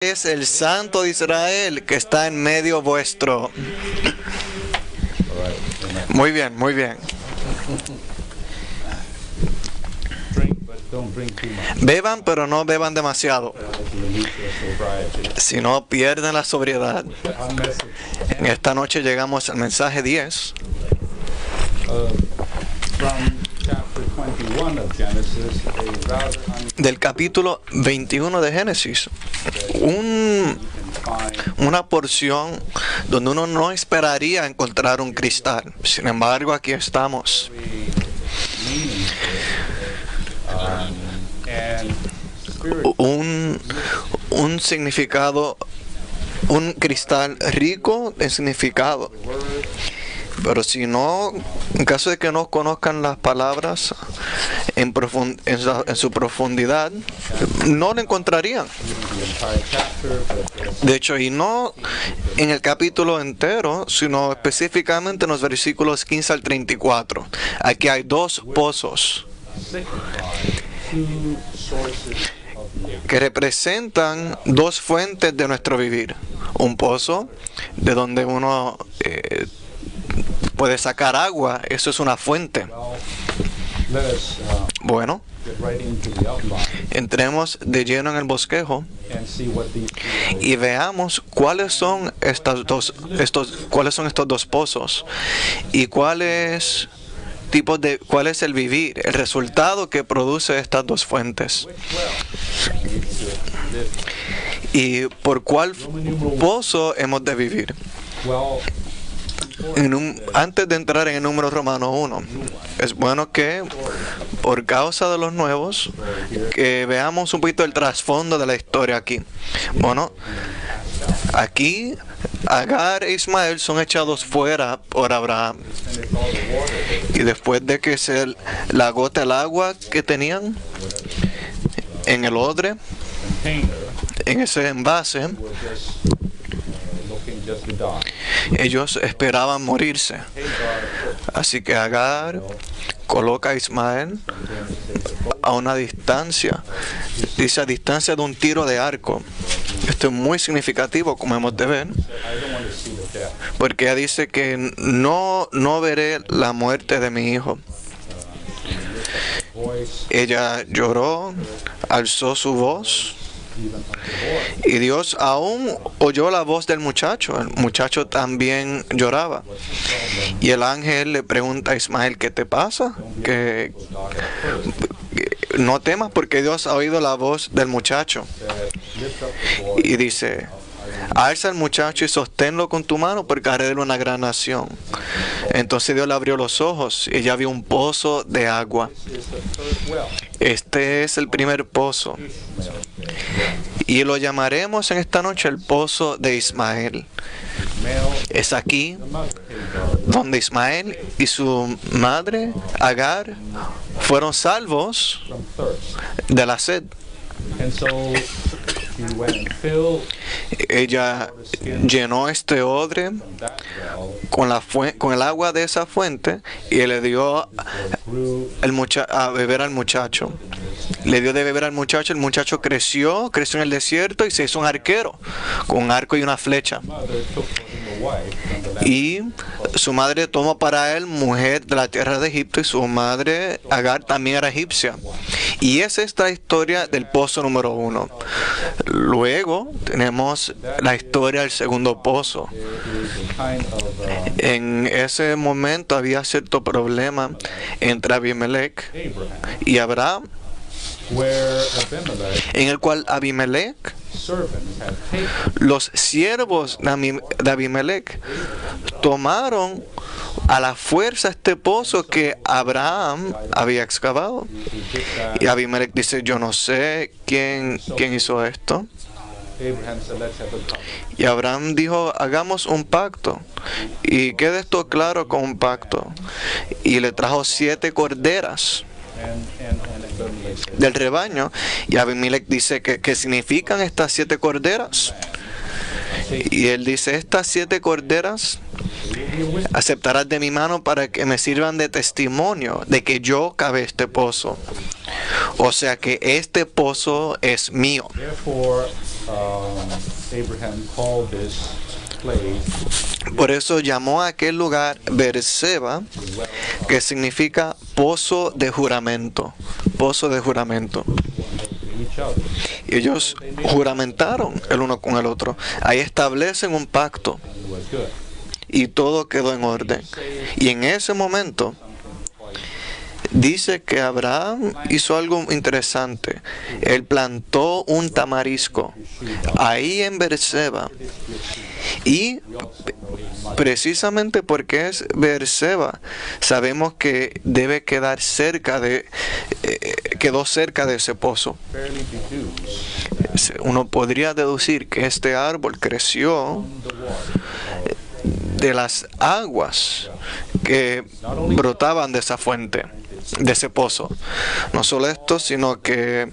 Es el Santo de Israel que está en medio vuestro. Muy bien, muy bien. Beban, pero no beban demasiado, si no pierden la sobriedad. En esta noche llegamos al mensaje 10 del capítulo 21 de Génesis. Una porción donde uno no esperaría encontrar un cristal. Sin embargo, aquí estamos. Un significado, un cristal rico en significado. Pero si no, en caso de que no conozcan las palabras en su profundidad, no lo encontrarían. De hecho, y no en el capítulo entero, sino específicamente en los versículos 15 al 34. Aquí hay dos pozos que representan dos fuentes de nuestro vivir. Un pozo de donde uno puede sacar agua, eso es una fuente. Bueno, entremos de lleno en el bosquejo y veamos cuáles son estos dos pozos y cuál es el vivir, el resultado que produce estas dos fuentes. Y por cuál pozo hemos de vivir. Antes de entrar en el número romano 1, es bueno que, por causa de los nuevos, que veamos un poquito el trasfondo de la historia aquí. Bueno, aquí Agar e Ismael son echados fuera por Abraham. Y después de que se le agota el agua que tenían en el odre, en ese envase, ellos esperaban morirse. Así que Agar coloca a Ismael a una distancia, dice a distancia de un tiro de arco. Esto es muy significativo, como hemos de ver, porque ella dice que no veré la muerte de mi hijo. Ella lloró, alzó su voz, y Dios aún oyó la voz del muchacho. El muchacho también lloraba. Y el ángel le pregunta a Ismael: ¿qué te pasa? Que no temas, porque Dios ha oído la voz del muchacho. Y dice: alza al muchacho y sosténlo con tu mano, porque haré de él una gran nación. Entonces Dios le abrió los ojos y ella vio un pozo de agua. Este es el primer pozo. Y lo llamaremos en esta noche el pozo de Ismael. Es aquí donde Ismael y su madre Agar fueron salvos de la sed. Ella llenó este odre con el agua de esa fuente y le dio a beber al muchacho. Le dio de beber al muchacho. El muchacho creció en el desierto y se hizo un arquero con un arco y una flecha. Y su madre tomó para él mujer de la tierra de Egipto, y su madre Agar también era egipcia. Y es esta historia del pozo número 1. Luego tenemos la historia del segundo pozo. En ese momento había cierto problema entre Abimelech y Abraham, en el cual Abimelech, los siervos de Abimelech, tomaron a la fuerza este pozo que Abraham había excavado. Y Abimelech dice: yo no sé quién hizo esto. Y Abraham dijo: hagamos un pacto. Y quede esto claro con un pacto. Y le trajo 7 corderas del rebaño. Y Abimelech dice: ¿qué significan estas 7 corderas? Y él dice: estas 7 corderas aceptarás de mi mano para que me sirvan de testimonio de que yo cavé este pozo. O sea que este pozo es mío. Abraham called this place Por eso llamó a aquel lugar Beerseba, que significa pozo de juramento. Pozo de juramento. each other. Y ellos juramentaron el uno con el otro. Ahí establecen un pacto It was good. y todo quedó en orden. Y en ese momento dice que Abraham hizo algo interesante. Él plantó un tamarisco ahí en Beerseba. Y precisamente porque es Beerseba, sabemos que debe quedar cerca quedó cerca de ese pozo. Fairly deduced Uno podría deducir que este árbol creció the water. de las aguas que brotaban de esa fuente, de ese pozo. No solo esto, sino que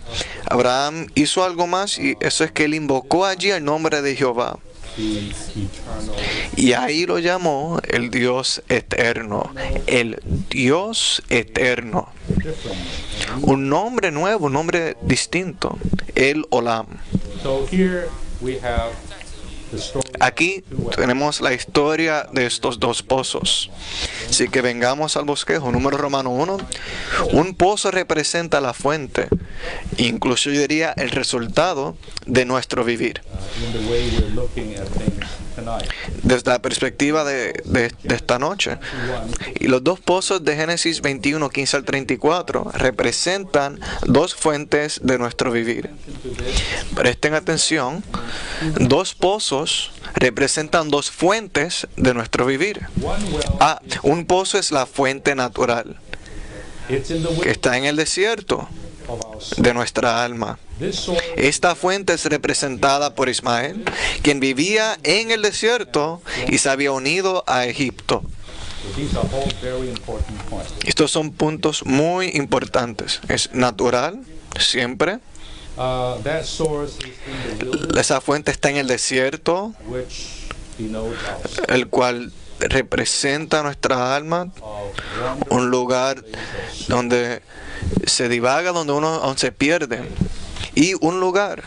Abraham hizo algo más, y eso es que él invocó allí el nombre de Jehová. The eternal Y ahí lo llamó el Dios eterno, el Dios eterno. different. Un nombre nuevo, un nombre distinto, el Olam. So here we have the story. Aquí tenemos la historia de estos dos pozos. Así que vengamos al bosquejo. Número romano 1. Un pozo representa la fuente, incluso yo diría el resultado de nuestro vivir. In the way we're looking at things tonight. Desde la perspectiva de esta noche. Y los dos pozos de Génesis 21, 15 al 34 representan dos fuentes de nuestro vivir. Presten atención, dos pozos representan dos fuentes de nuestro vivir. One well, Un pozo es la fuente natural, it's in the que way está en el desierto of our soul. de nuestra alma. This soil, Esta fuente es representada por Ismael, quien vivía en el desierto y se había unido a Egipto. these are all very important points. Estos son puntos muy importantes. Es natural, siempre. That source is in the wilderness, Esa fuente está en el desierto, which denotes el cual representa nuestra alma, of un lugar donde se divaga, donde uno aún se pierde, y un lugar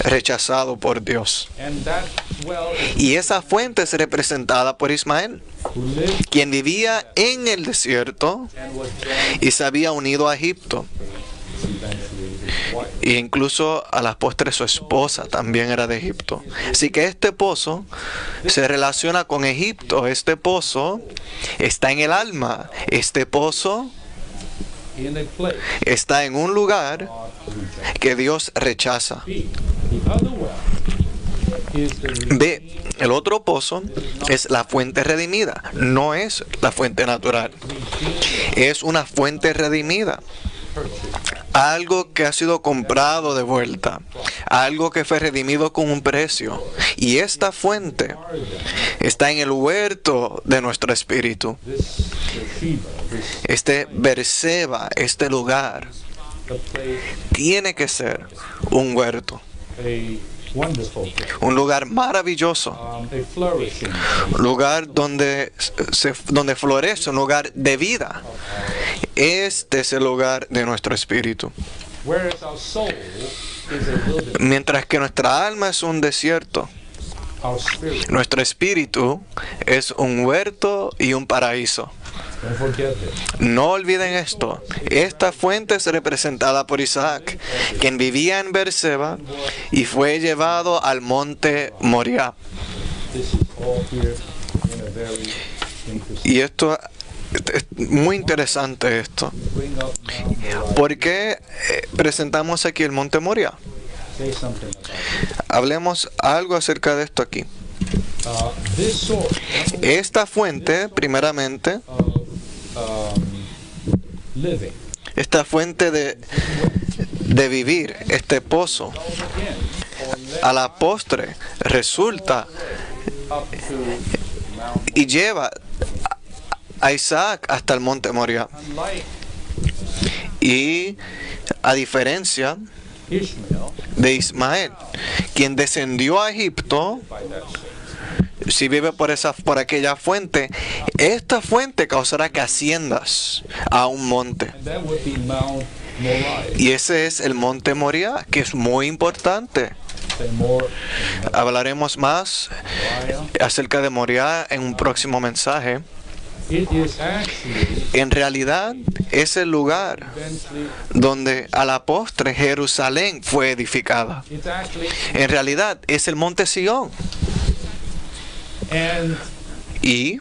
rechazado por Dios. and that well is Y esa fuente es representada por Ismael, who lived quien vivía en el desierto and was joined y se había unido a Egipto. eventually his wife. E incluso a las postres su esposa también era de Egipto. Así que este pozo se relaciona con Egipto. Este pozo está en el alma. Este pozo In a place está en un lugar God rejects. que Dios rechaza. B, the other well is the B, el otro pozo es la fuente redimida. No es la fuente natural. Es una fuente redimida. Algo que ha sido comprado de vuelta. Algo que fue redimido con un precio. Y esta fuente está en el huerto de nuestro espíritu. this Sheba, this Este Beerseba, este lugar, the place, tiene que ser un huerto. a wonderful place, Un lugar maravilloso. a flourishing Un lugar donde donde florece, un lugar de vida. Este es el lugar de nuestro espíritu. whereas our soul is a wilderness. Mientras que nuestra alma es un desierto, Our spirit, nuestro espíritu es un huerto y un paraíso. don't forget this. No olviden esto. Esta fuente es representada por Isaac, quien vivía en Beerseba y fue llevado al monte Moriah. This is all here in a very interesting. Y esto es muy interesante esto. Bring up now, ¿Por qué presentamos aquí el monte Moriah? say something about it. Hablemos algo acerca de esto aquí. This source Esta fuente, primeramente, of living esta fuente de vivir, este pozo, again a la postre resulta up to Mount y lleva a Isaac hasta el monte Moriah. Unlike Y a diferencia Ishmael de Ismael, quien descendió a Egipto, by that source. si vive por aquella fuente, esta fuente causará que asciendas a un monte. And that would be Mount Moriah. Y ese es el monte Moriah, que es muy importante. Say more. Hablaremos más Moriah. acerca de Moriah en un próximo mensaje. It is actually En realidad es el lugar eventually. donde a la postre Jerusalén fue edificada. It's actually En realidad es el monte Sión. and Y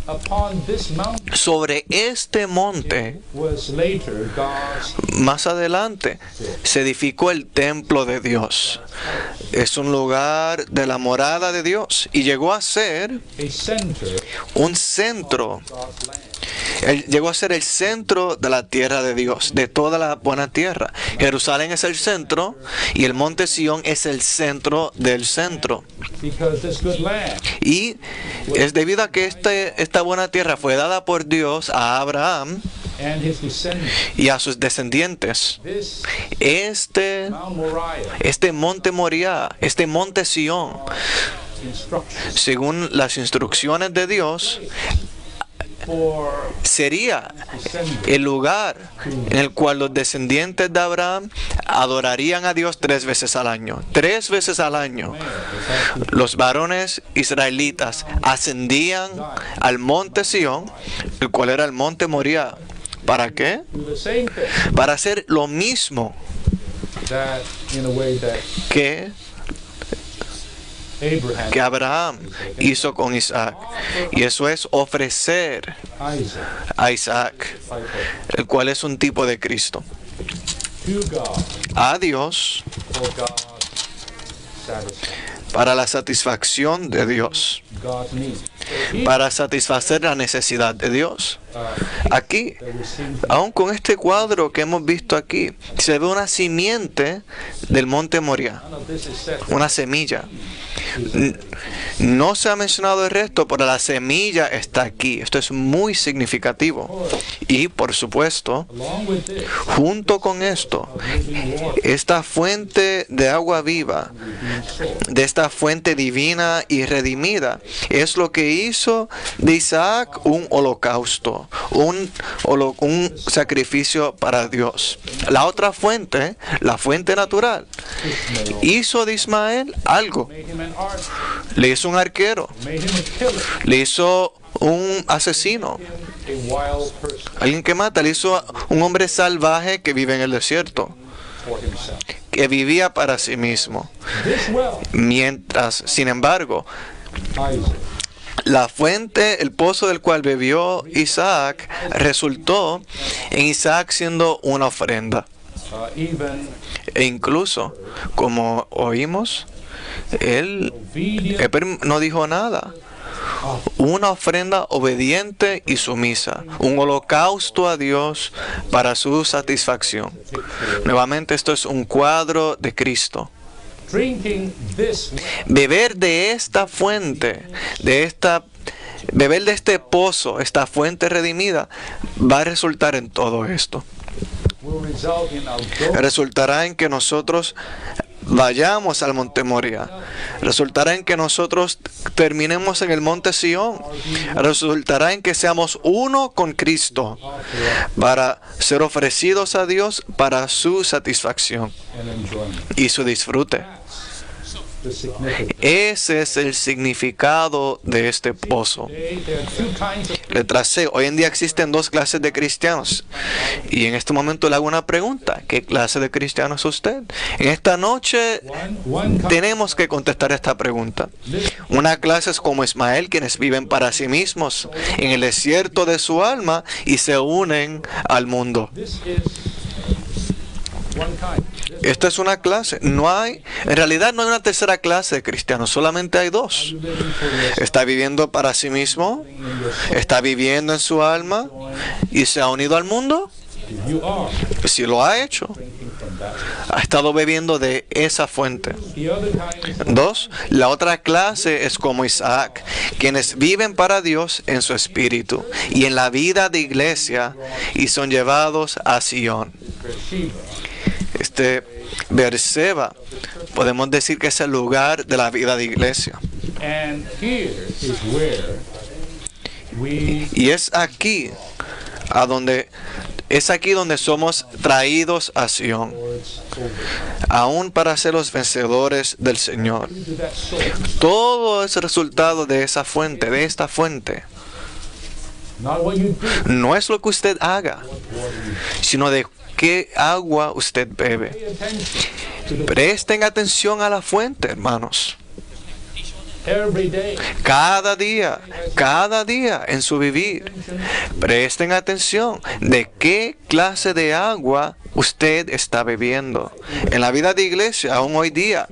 upon this mountain sobre este monte, was later God's más adelante, se edificó el templo de Dios. Es un lugar de la morada de Dios y llegó a ser a center un centro. God's land. Llegó a ser el centro de la tierra de Dios, de toda la buena tierra. Jerusalén es el centro y el monte Sión es el centro del centro. Because this good land Y es debido a que esta buena tierra fue dada por Dios a Abraham and his descendants. y a sus descendientes. This Este Mount Moriah monte Moriah, este monte Sión, instructions según las instrucciones de Dios, for sería descendants el lugar en el cual los descendientes de Abraham adorarían a Dios 3 veces al año. 3 veces al año. Los varones israelitas ascendían al monte Sión, el cual era el monte Moriah. ¿Para qué? do the same thing Para hacer lo mismo that in a way that que Abraham, Abraham hizo con Isaac. Y eso es ofrecer Isaac, a Isaac, disciple, el cual es un tipo de Cristo, to God a Dios for God's satisfaction, para la satisfacción de Dios, God's need. He, para satisfacer la necesidad de Dios. Aquí, that we seem aún con este cuadro que hemos visto aquí, se ve una simiente del monte Moriah, none of this is set una semilla. No se ha mencionado el resto, pero la semilla está aquí. Esto es muy significativo. Y por supuesto, along with this junto con esto, living water, esta fuente de agua viva, de esta fuente divina y redimida, es lo que hizo de Isaac un holocausto, un sacrificio para Dios. La otra fuente, la fuente natural, hizo de Ismael algo. made him an archer, Le hizo un arquero, made him a killer, le hizo un asesino, a wild person alguien que mata, le hizo un hombre salvaje que vive en el desierto, for himself. que vivía para sí mismo. This well, Mientras, sin embargo, Isaac, la fuente, el pozo del cual bebió Isaac, resultó en Isaac siendo una ofrenda. even E incluso, como oímos, él obedient no dijo nada. Una ofrenda obediente y sumisa, un holocausto a Dios para su satisfacción. Nuevamente, esto es un cuadro de Cristo. drinking this well Beber de esta fuente, beber de este pozo, esta fuente redimida, va a resultar en todo esto. will result in our going Resultará en que nosotros vayamos al monte Moriah. Resultará en que nosotros terminemos en el monte Sión. Resultará en que seamos uno con Cristo para ser ofrecidos a Dios para su satisfacción and enjoyment. y su disfrute. The significance. Ese es el significado de este pozo. Today, there are two kinds of Letra C. Hoy en día existen 2 clases de cristianos. Y en este momento le hago una pregunta. ¿Qué clase de cristiano es usted? En esta noche one kind tenemos que contestar esta pregunta. Una clase es como Ismael, quienes viven para sí mismos en el desierto de su alma y se unen al mundo. this is one kind. This Esta es una clase. En realidad no hay una tercera clase de cristianos, solamente hay 2. living for yourself Está viviendo para sí mismo, in your soul. está viviendo en su alma y se ha unido al mundo. If you are Si lo ha hecho, drinking from that. ha estado bebiendo de esa fuente. The other kind is 2. La otra clase es como Isaac, quienes viven para Dios en su espíritu y en la vida de iglesia y son llevados a Sion. Beersheba. Beerseba, podemos decir que es el lugar de la vida de iglesia. And here is where we Y es aquí a donde Es aquí donde somos traídos a Sion, aún para ser los vencedores del Señor. to that source. Todo es resultado de esa fuente, de esta fuente. Not what you do, No es lo que usted haga, what you sino de qué agua usted bebe. pay attention to the Presten atención a la fuente, hermanos. every day. Cada día en su vivir. Presten atención de qué clase de agua usted está bebiendo. En la vida de iglesia, aún hoy día,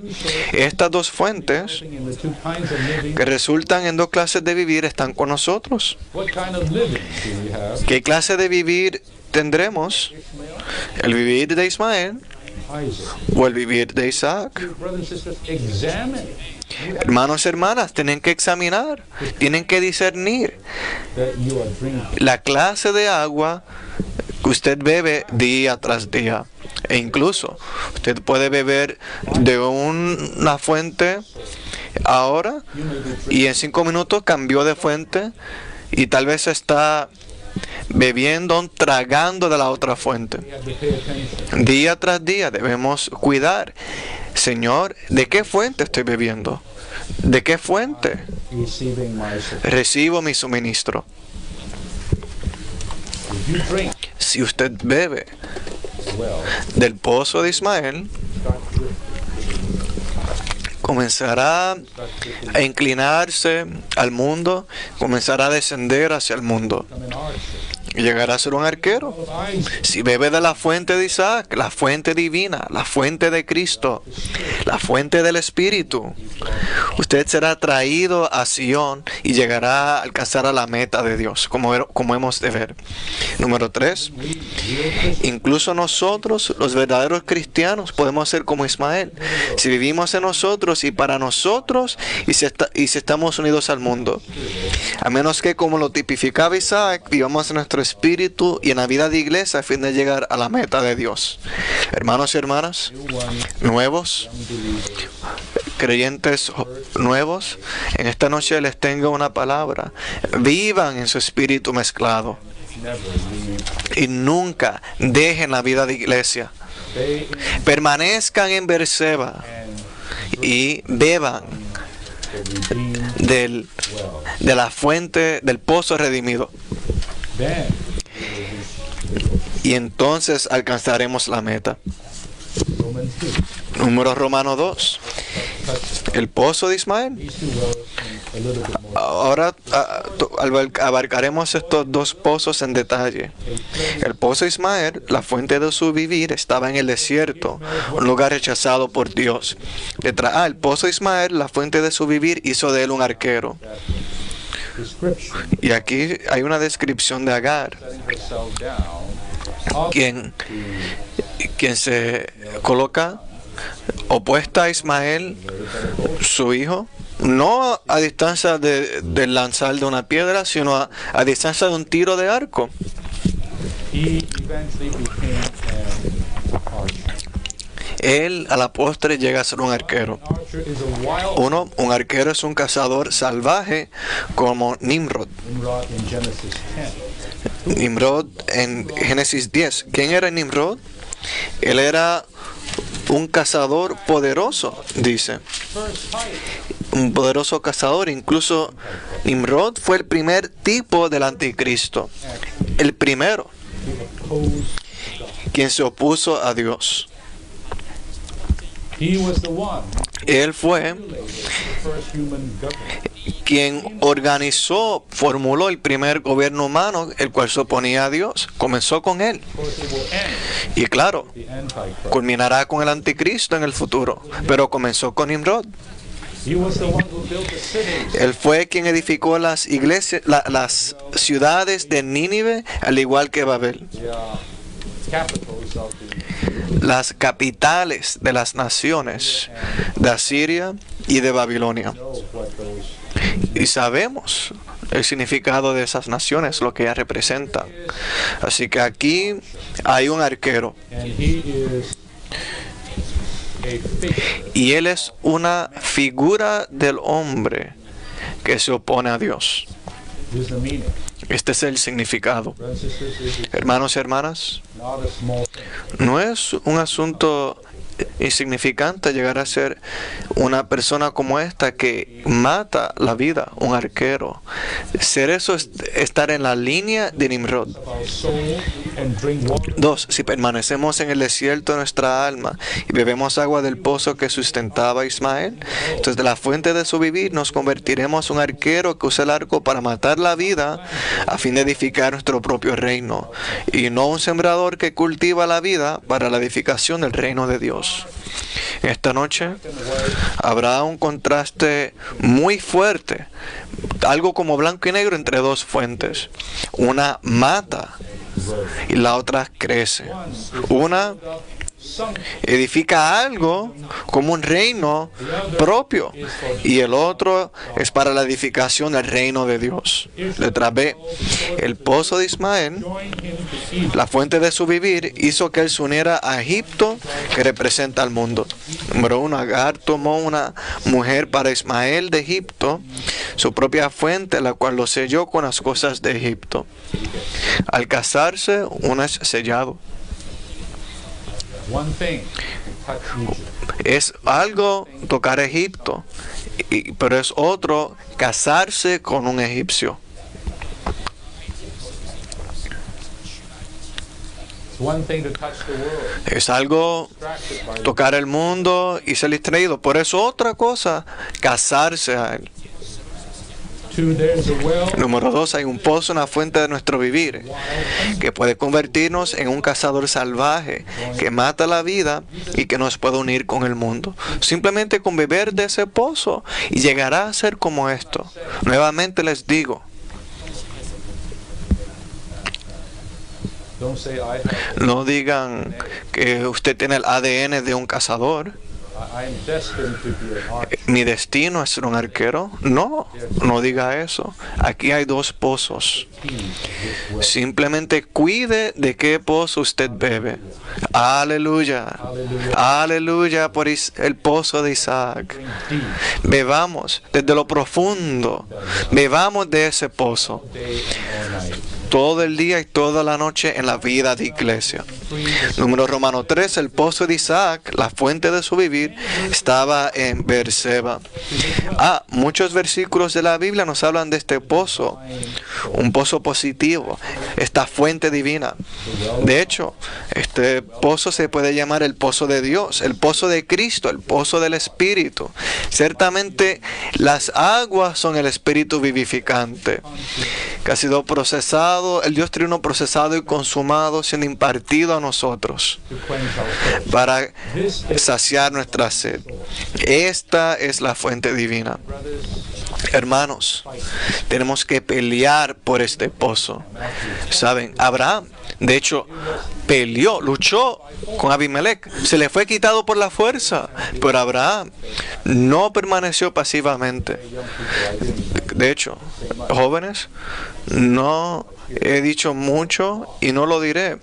estas dos fuentes In the two kinds of living, que resultan en dos clases de vivir están con nosotros. what kind of living do we have? ¿Qué clase de vivir tendremos? ¿El vivir de Ismael Isaac. o el vivir de Isaac? Brothers and sisters, examine Hermanos y hermanas, tienen que examinar, tienen que discernir that you are drinking. la clase de agua que usted bebe día tras día. E incluso usted puede beber de una fuente ahora You may be drinking y en 5 minutos cambió de fuente y tal vez está bebiendo, tragando de la otra fuente. we have to pay attention. Día tras día debemos cuidar. Señor, ¿de qué fuente estoy bebiendo? ¿De qué fuente Receiving my support. recibo mi suministro? If you drink Si usted bebe well, del pozo de Ismael, start drifting. comenzará a inclinarse al mundo, comenzará a descender hacia el mundo Become an archer. y llegará a ser un arquero. Of Isaac, Si bebe de la fuente de Isaac, la fuente divina, la fuente de Cristo, la fuente del Espíritu, usted será traído a Sion y llegará a alcanzar a la meta de Dios, como hemos de ver. Número 3. we, real Christians, Incluso nosotros, los verdaderos cristianos, podemos ser como Ismael. Si vivimos en nosotros y para nosotros y si estamos unidos al mundo. A menos que, como lo tipificaba Isaac, vivamos en nuestro espíritu y en la vida de iglesia a fin de llegar a la meta de Dios. Hermanos y hermanas, new one, nuevos, unbelievers, creyentes nuevos, en esta noche les tengo una palabra. Vivan en su espíritu mezclado never leave. y nunca dejen la vida de iglesia. Stay in Permanezcan en Berseba and y beban the redeemed del, well. de la fuente del pozo redimido. Then Y entonces alcanzaremos la meta. Romans 2. Número Romano 2. El pozo de Ismael. These two wells and a little bit more. Ahora abarcaremos estos dos pozos en detalle. El pozo de Ismael, la fuente de su vivir, estaba en el desierto, un lugar rechazado por Dios. El pozo de Ismael, la fuente de su vivir, hizo de él un arquero. Description, Y aquí hay una descripción de Agar, setting herself down, quien se coloca opuesta a Ismael, su hijo, no a distancia del lanzar de una piedra, sino a distancia de un tiro de arco. he eventually became an archer. Él a la postre llega a ser un arquero. An archer is a wild Un arquero es un cazador salvaje como Nimrod. Nimrod in Genesis 10. Nimrod en Génesis 10. ¿Quién era Nimrod? Él era un cazador poderoso, dice. First type Un poderoso cazador. Incluso Nimrod fue el primer tipo del anticristo. El primero, who opposed God. quien se opuso a Dios. He was the one Él fue who regulated the first human government. quien organizó, formuló el primer gobierno humano, el cual se oponía a Dios. Comenzó con él. Of course, it will end Y claro, the Antichrist. culminará con el anticristo en el futuro. Pero comenzó con Nimrod. He was the one who built the cities. Él fue quien edificó las iglesias, las ciudades de Nínive, al igual que Babel. The capitals of the Las capitales de las naciones de Asiria y de Babilonia. know what those Y sabemos el significado de esas naciones, lo que ellas representan. Así que aquí hay un arquero. and he is a figure. Y él es una figura del hombre que se opone a Dios. Here's the meaning. Este es el significado. Brothers and sisters, this is Hermanos y hermanas, not a small thing. no es un asunto insignificante llegar a ser una persona como esta que mata la vida, un arquero. Ser eso es estar en la línea de Nimrod. Of our soul and drink water. 2. Si permanecemos en el desierto de nuestra alma y bebemos agua del pozo que sustentaba a Ismael, entonces de la fuente de su vivir nos convertiremos en un arquero que usa el arco para matar la vida a fin de edificar nuestro propio reino, y no un sembrador que cultiva la vida para la edificación del reino de Dios. Esta noche habrá un contraste muy fuerte, algo como blanco y negro entre dos fuentes. Una mata y la otra crece. Una edifica algo como un reino propio y el otro es para la edificación del reino de Dios. Letra B. El pozo de Ismael, la fuente de su vivir, hizo que él se uniera a Egipto, que representa al mundo. Número 1. Agar tomó una mujer para Ismael de Egipto, su propia fuente, la cual lo selló con las cosas de Egipto. Al casarse, uno es sellado. One thing, touch Egypt. Es algo tocar Egipto, pero es otro casarse con un egipcio. It's one thing to touch the world. Es algo Distracted by the tocar el mundo y ser distraído. Por eso otra cosa, casarse a él. 2, there's a well. Número 2, hay un pozo en la fuente de nuestro vivir que puede convertirnos en un cazador salvaje que mata la vida y que nos puede unir con el mundo. Simplemente con beber de ese pozo y llegará a ser como esto. Nuevamente les digo, Don't say I have. no digan que usted tiene el ADN de un cazador. I am destined to be an archer. Mi destino es ser un arquero. No, no diga eso. Aquí hay dos pozos. Simplemente cuide de qué pozo usted bebe. Aleluya. Aleluya por el pozo de Isaac. Bebamos desde lo profundo. Bebamos de ese pozo. Day and all night. Todo el día y toda la noche en la vida de iglesia. Número Romano 3, el pozo de Isaac, la fuente de su vivir, estaba en Beerseba. Muchos versículos de la Biblia nos hablan de este pozo, un pozo positivo, esta fuente divina. De hecho, este pozo se puede llamar el pozo de Dios, el pozo de Cristo, el pozo del Espíritu. Ciertamente, las aguas son el Espíritu vivificante, que ha sido procesado, el Dios trino procesado y consumado, siendo impartido a nosotros To quench our thirst. para saciar nuestra sed. Esta es la fuente divina. Brothers, Hermanos, tenemos que pelear por este pozo. ¿Saben? Abraham, de hecho, peleó, luchó con Abimelech. Se le fue quitado por la fuerza, pero Abraham no permaneció pasivamente. De hecho, jóvenes, no he dicho mucho y no lo diré,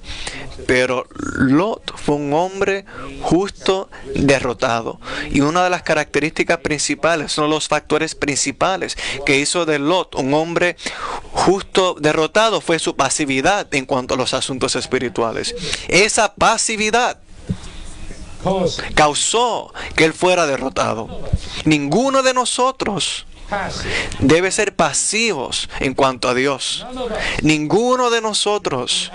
pero Lot fue un hombre justo derrotado. Y una de las características principales, uno de los factores principales que hizo de Lot un hombre justo derrotado fue su pasividad en cuanto a los asuntos espirituales. Esa pasividad causó que él fuera derrotado. Ninguno de nosotros passive. debe ser pasivos en cuanto a Dios. None of us. Ninguno de nosotros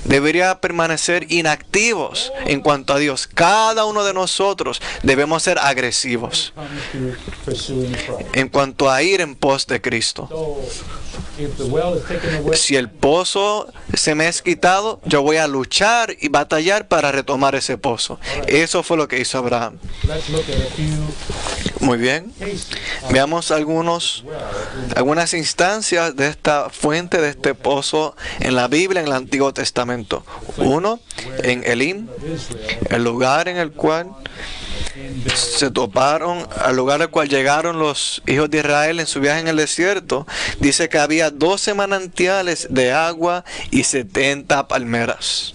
debería permanecer inactivos en cuanto a Dios. Cada uno de nosotros debemos ser agresivos Comes to pursuing Christ. en cuanto a ir en pos de Cristo. So, if the well is taken away, Si el pozo se me es quitado, yo voy a luchar y batallar para retomar ese pozo. Eso fue lo que hizo Abraham. let's look at a few Muy bien. cases. Veamos algunas instancias de esta fuente, de este pozo en la Biblia, en el Antiguo Testamento. Uno, en Elim, Israel el lugar en el cual se toparon, al lugar al cual llegaron los hijos de Israel en su viaje en el desierto. Dice que había 12 manantiales de agua y 70 palmeras.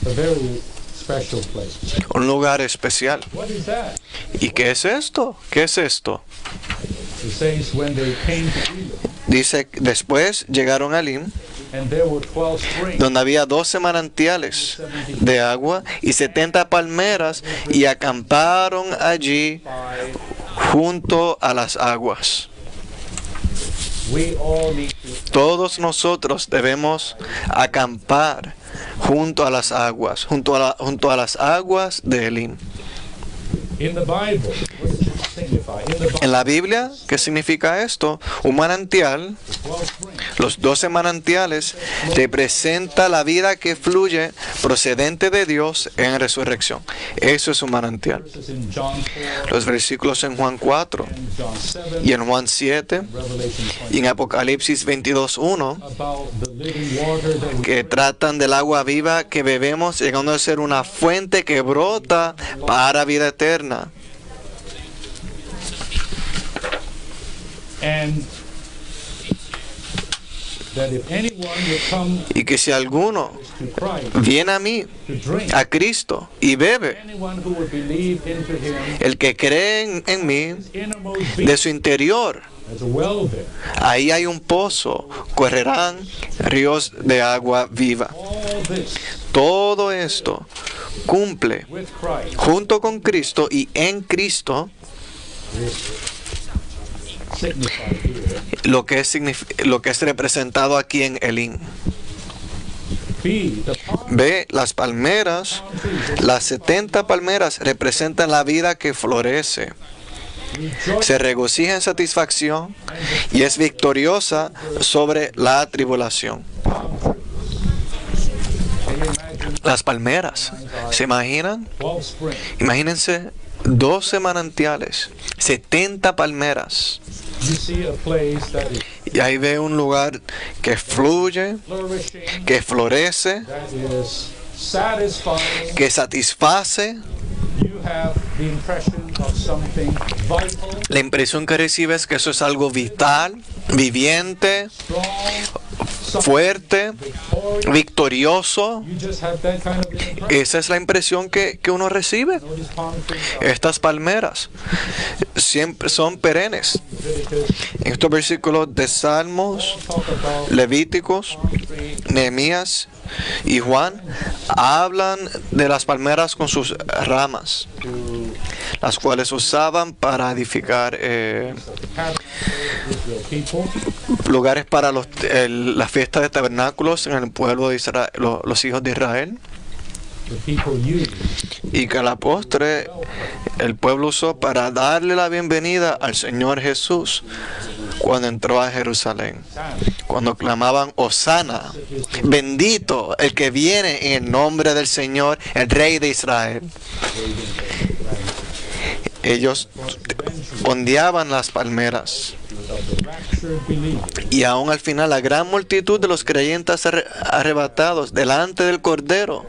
a very special place. Un lugar especial. What is that? ¿Y qué es esto? ¿Qué es esto? It says when they came to Elim, Dice, después llegaron a Elim, and there were 12 springs. donde había 12 manantiales de agua y 70 palmeras, y acamparon allí junto a las aguas. We all need to Todos nosotros debemos acampar junto a las aguas, junto a las aguas de Elim. in the Bible. What does it signify? In the Bible, En la Biblia, ¿qué significa esto? Un manantial, 12 springs. los 12 manantiales, representa la vida que fluye procedente de Dios en resurrección. Eso es un manantial. Verses in John 4 Los versículos en Juan 4 and John 7, y en Juan 7 Revelation y 20, en Apocalipsis 22:1, about the living water that we que tratan del agua viva que bebemos, llegando a ser una fuente que brota para vida eterna. and that if anyone will come Y que si alguno to Christ viene a mí, to drink, a Cristo, y bebe, anyone who would believe into him, el que cree en mí, innermost de being, su interior, as a well there, ahí hay un pozo, correrán ríos de agua viva. all this Todo esto cumple with Christ junto con Cristo y en Cristo signified here. lo que es representado aquí en Elim. B, the palm Ve, las palmeras, las 70 palmeras representan la vida que florece, rejoice se regocija en satisfacción y es victoriosa sobre la tribulación. Can you imagine Las palmeras, ¿se imaginan? 12 springs? Imagínense 12 manantiales, 70 palmeras. You see a place that is Y ahí ve un lugar que fluye, flourishing, que florece, that is satisfying. que satisface. You have the impression of something vital, La impresión que recibes que eso es algo vital, viviente, strong, something fuerte, victorious. victorioso. You just have that kind of impression. Esa es la impresión que uno recibe. Notice palm trees are Estas palmeras siempre son perennes. Leviticus. En estos versículos de Salmos, Talk about Levíticos, palm tree. Nehemías y Juan hablan de las palmeras con sus ramas, To las cuales usaban para edificar Israel people, lugares para la fiesta de tabernáculos en el pueblo de Israel, los hijos de Israel, the people used y que a la postre el pueblo usó para darle la bienvenida al Señor Jesús cuando entró a Jerusalén, cuando clamaban Hosana, bendito el que viene en el nombre del Señor, el Rey de Israel. Ellos ondeaban las palmeras. of the raptured believers. Y aún al final la gran multitud de los creyentes arrebatados delante del Cordero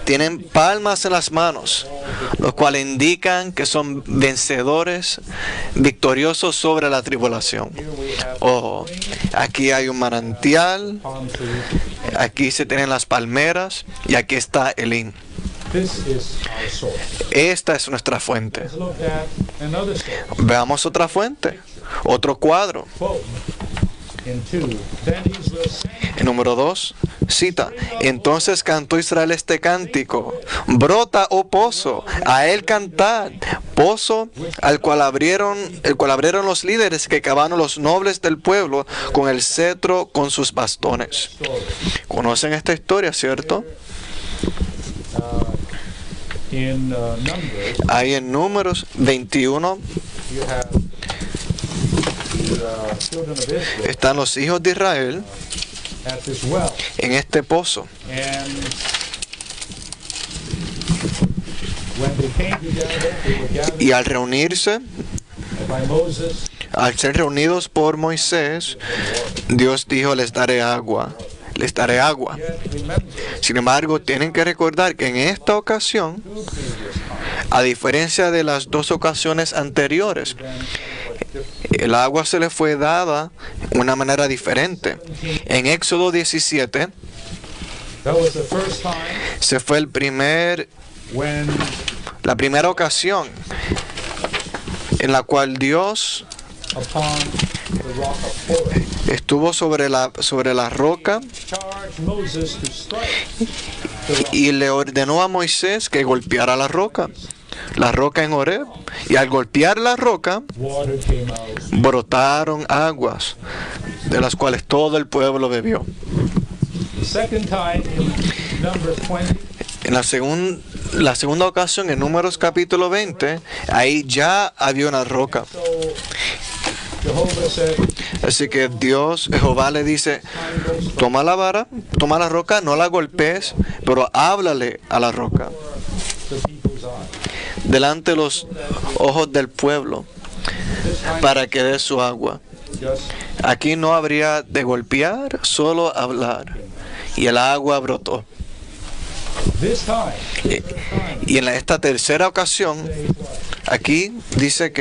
tienen palmas en las manos, los cuales indican que son vencedores, victoriosos sobre la tribulación. Here we have Oh, aquí hay un manantial, palm trees. aquí se tienen las palmeras y aquí está Elim. This is our source. Esta es nuestra fuente. Let's look at another source. Veamos otra fuente, otro cuadro. Quote in 2. Then Israel sang El número 2 cita: entonces cantó Israel este cántico: brota, oh pozo, a él cantad, pozo el cual abrieron los líderes que cavaron los nobles del pueblo con el cetro, con sus bastones. story. ¿Conocen esta historia, cierto? In Numbers, Ahí en Números 21 you have the children of Israel están los hijos de Israel at this well. en este pozo. And when they came together, they were gathered Y al reunirse, by Moses. al ser reunidos por Moisés, Dios dijo: les daré agua. Les daré agua. Yet remember, Sin embargo, tienen que recordar que en esta ocasión, two previous times, a diferencia de las dos ocasiones anteriores, el agua se le fue dada de una manera diferente. En Éxodo 17, that was the first time se fue when la primera ocasión en la cual Dios upon the rock of Horeb. estuvo sobre la roca Charged Moses to strike the rock. y le ordenó a Moisés que golpeara la roca en Horeb. Y al golpear la roca, Water came out. brotaron aguas, de las cuales todo el pueblo bebió. The second time in Numbers 20, En la segunda ocasión, en Números capítulo 20, ahí ya había una roca. so Jehovah said, Así que Jehová le dice, toma la vara, toma la roca, no la golpees, pero háblale a la roca, the people's eyes. delante de los ojos del pueblo, This time, para que dé su agua. just Aquí no habría de golpear, solo hablar. Y el agua brotó. this time, Y en esta tercera ocasión, aquí dice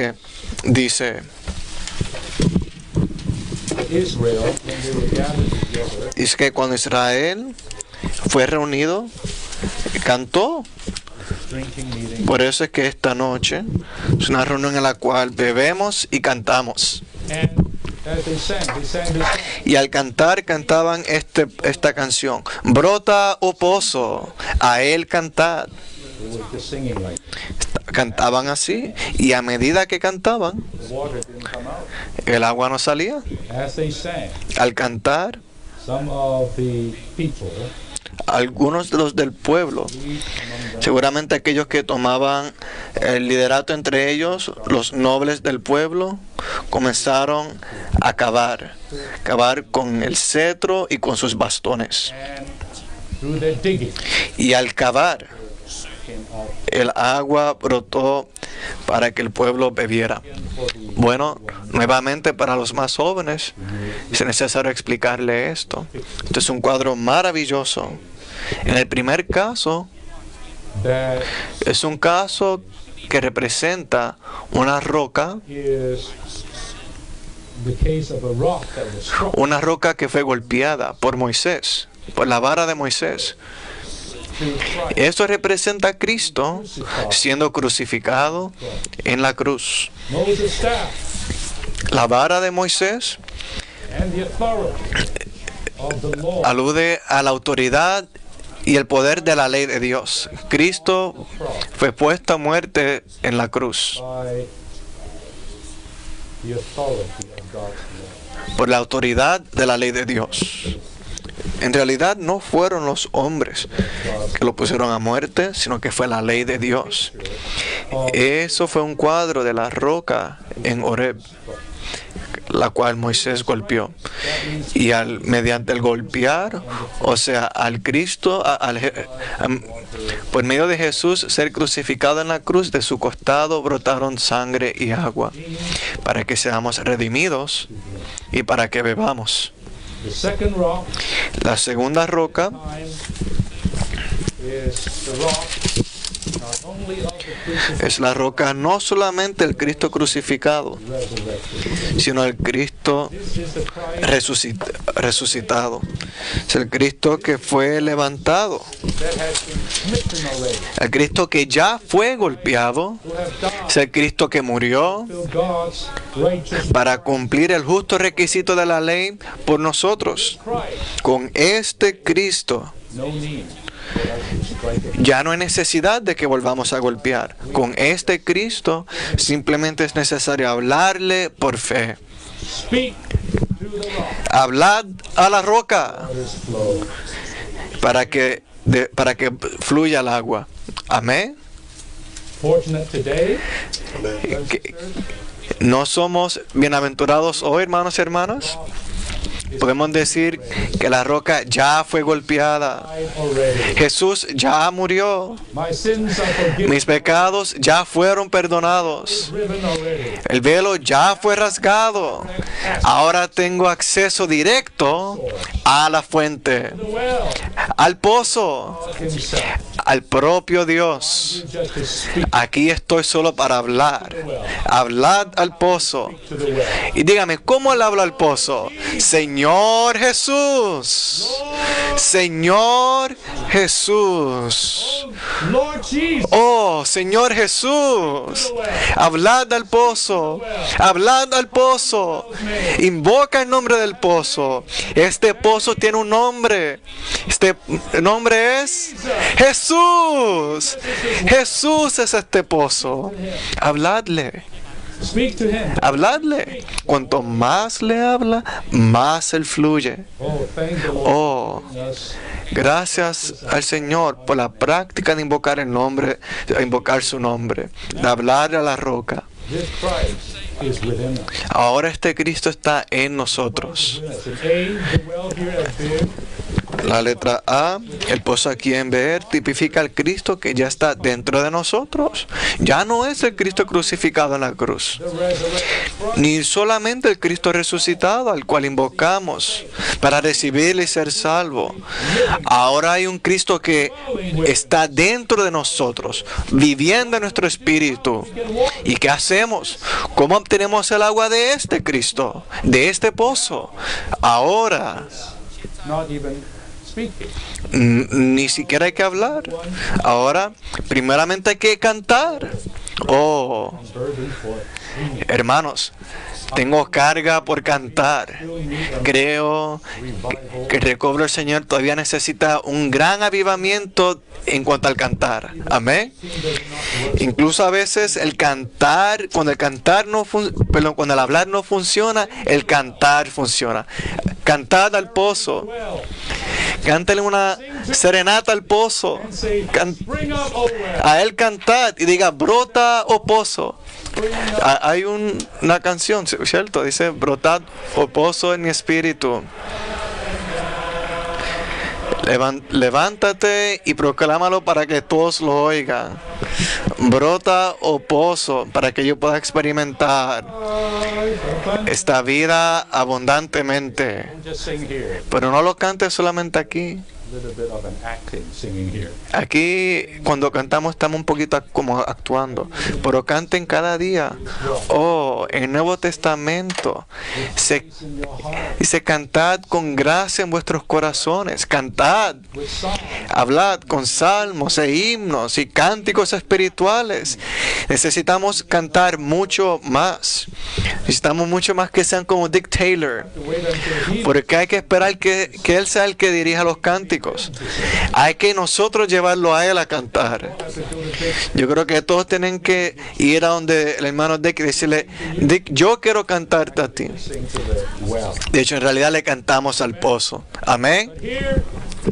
Israel, when they were gathered together, dice que cuando Israel fue reunido, cantó. drinking meeting, Por eso es que esta noche es una reunión en la cual bebemos y cantamos. and as they sang this song. Y al cantar, cantaban esta canción. Brota, oh pozo, a él cantad. They were just singing like Cantaban así, y a medida que cantaban, the water didn't come out. el agua no salía. As they sang, Al cantar, some of the people, algunos de los del pueblo, seguramente aquellos que tomaban el liderato entre ellos, los nobles del pueblo, comenzaron a cavar con el cetro y con sus bastones. and through their digging, Y al cavar, came out el agua brotó para que el pueblo bebiera. Bueno, nuevamente para los más jóvenes es necesario explicarle esto. Este es un cuadro maravilloso. En el primer caso, that es un caso que representa una roca, is the case of a rock that was struck una roca que fue golpeada por Moisés, por la vara de Moisés. through Christ. Esto representa a Cristo siendo crucificado en la cruz. Moses' staff La vara de Moisés and the authority of the law alude a la autoridad y el poder de la ley de Dios. Cristo fue puesto a muerte en la cruz by the authority of God's law. por la autoridad de la ley de Dios. En realidad no fueron los hombres que lo pusieron a muerte, sino que fue la ley de Dios. Eso fue un cuadro de la roca en Horeb, la cual Moisés golpeó. Y mediante el golpear, o sea, al Cristo, por medio de Jesús ser crucificado en la cruz, de su costado brotaron sangre y agua, para que seamos redimidos y para que bebamos. The second rock La segunda roca time is the rock not only of the crucifixion es la roca no solamente el Cristo crucificado, resurrected. sino el Cristo This is the Christ resucitado. Es el Cristo que fue levantado, that has been smitten already, el Cristo que ya fue golpeado, who have died es el Cristo que murió till God's righteous para cumplir el justo requisito de la ley por nosotros. Christ. Con este Cristo No need for us to strike it. ya no hay necesidad de que volvamos a golpear. Con este Cristo simplemente es necesario hablarle por fe. Speak to the rock. Hablad a la roca Waters flow. para que fluya el agua. Amén. Fortunate today, Que- ¿No somos bienaventurados hoy, hermanos y hermanas? Podemos decir que la roca ya fue golpeada. died already. Jesús ya murió. My sins are forgiven. Mis pecados ya fueron perdonados. Riven already. El velo ya fue rasgado. Ahora tengo acceso directo a la fuente, The well, al pozo, God himself. al propio Dios. You just to speak Aquí estoy solo para hablar. Hablad al pozo. to the well. Y dígame, ¿cómo le hablo al pozo? Señor Jesús. Señor Jesús. Lord Jesus, Oh, Señor Jesús, hablad al pozo, hablad al pozo, invoca el nombre del pozo. Este pozo tiene un nombre. Este nombre es Jesús. Jesús es este pozo. Habladle. speak to him. Habladle. Cuanto más le habla, más él fluye. Oh, thank the Lord. Oh, Yes. gracias al Señor por la práctica de invocar el nombre, de invocar su nombre, de hablar a la roca. This Christ is within us. Ahora este Cristo está en nosotros. Yes, and A, the well here at Beer, La letra A, el pozo aquí en Beer, tipifica al Cristo que ya está dentro de nosotros. Ya no es el Cristo crucificado en la cruz, the resurrected Christ. ni solamente el Cristo resucitado al cual invocamos para recibirle y ser salvo. Ahora hay un Cristo que está dentro de nosotros, viviendo en nuestro espíritu. ¿Y qué hacemos? ¿Cómo obtenemos el agua de este Cristo, de este pozo? Ahora, Not even speaking. ni siquiera hay que hablar. Ahora, primeramente hay que cantar. Oh, Burden for singing. hermanos, tengo carga por cantar. Creo que el recobro del Señor todavía necesita un gran avivamiento en cuanto al cantar. Amén. Incluso a veces el cantar, cuando el hablar no funciona, el cantar funciona. Cantad al pozo. Cántale una serenata al pozo. Say, bring up, oh well. A él cantad y diga, brota, oh pozo. Bring up. Hay una canción, ¿cierto? Dice, brotad, oh pozo en mi espíritu. Levántate y proclámalo para que todos lo oigan. Brota, oh pozo, para que yo pueda experimentar esta vida abundantemente. Don't just sing here. Pero no lo cantes solamente aquí. A little bit of an acting singing here. Aquí cuando cantamos estamos un poquito como actuando, pero canten cada día. Oh, en el Nuevo Testamento In your heart, dice, cantad con gracia en vuestros corazones, cantad, with song. hablad con salmos e himnos y cánticos espirituales. Necesitamos cantar mucho más. Necesitamos mucho más que sean como Dick Taylor, To wait until he porque hay que esperar que él sea el que dirija los cánticos. Hay que nosotros llevarlo a él a cantar. has to do the thing. Yo creo que todos tienen que ir a donde el hermano Dick y decirle, Dick, yo quiero cantarte a ti. Sing to the well. De hecho, en realidad le cantamos al pozo. Amén. But here,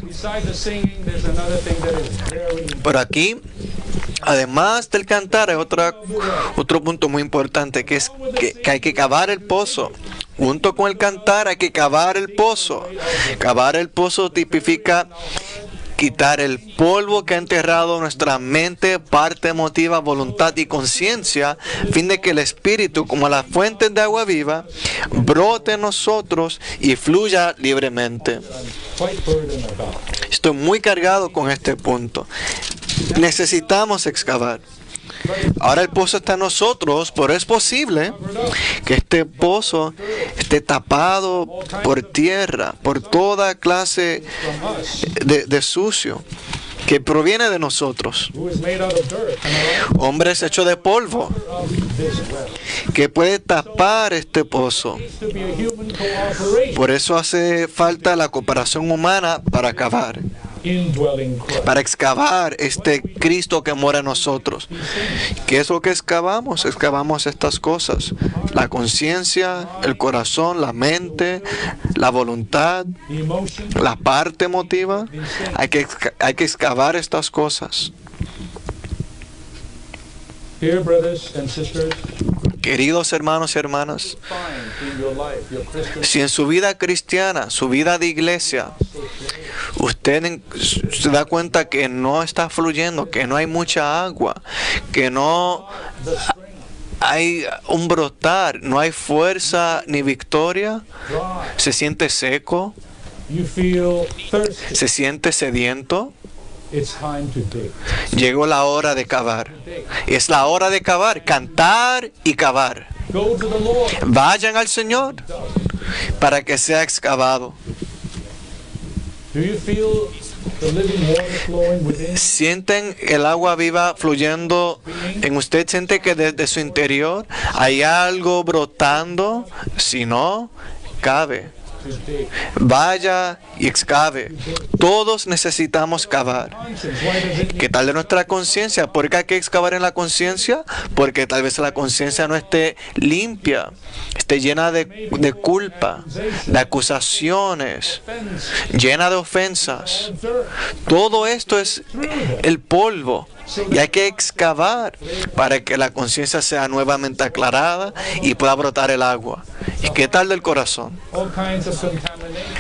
besides the singing, there's another thing that is very Pero aquí, además del cantar, hay otro punto muy importante, que es que hay que cavar el pozo. Junto con el cantar hay que cavar el pozo. Cavar el pozo tipifica quitar el polvo que ha enterrado nuestra mente, parte emotiva, voluntad y conciencia, a fin de que el Espíritu, como la fuente de agua viva, brote en nosotros y fluya libremente. quite burdened about. Estoy muy cargado con este punto. Necesitamos excavar. Ahora el pozo está en nosotros, pero es posible que este pozo esté tapado por tierra, por toda clase From us, de sucio que proviene de nosotros. who is made out of dirt, am I right? Hombres hechos de polvo Of this well. que puede tapar este pozo. Needs to be a human cooperation. Por eso hace falta la cooperación humana para cavar, Indwelling Christ. para excavar este Cristo que mora en nosotros. ¿Qué es lo que excavamos? Excavamos estas cosas: la conciencia, el corazón, la mente, la voluntad, The emotion, la parte emotiva. Hay que excavar estas cosas. dear brothers and sisters, Queridos hermanos y hermanas, find in your life, your Christian si en su vida cristiana, su vida de iglesia, usted se da cuenta que no está fluyendo, que no hay mucha agua, que no the strength, hay un brotar, no hay fuerza ni victoria, dry, se siente seco, you feel thirsty, se siente sediento, it's time to dig. llegó la hora de cavar. Es la hora de cavar, cantar y cavar. Go to the Lord. Vayan al Señor para que sea excavado. Do you feel the living water flowing within. Sienten el agua viva fluyendo en usted. Siente que desde su interior hay algo brotando. Si no, cabe. Vaya y excave. Todos necesitamos cavar. ¿Qué tal de nuestra conciencia? ¿Por qué hay que excavar en la conciencia? Porque tal vez la conciencia no esté limpia, esté llena de culpa, de acusaciones, llena de ofensas. Todo esto es el polvo. Y hay que excavar para que la conciencia sea nuevamente aclarada y pueda brotar el agua. ¿Y qué tal del corazón?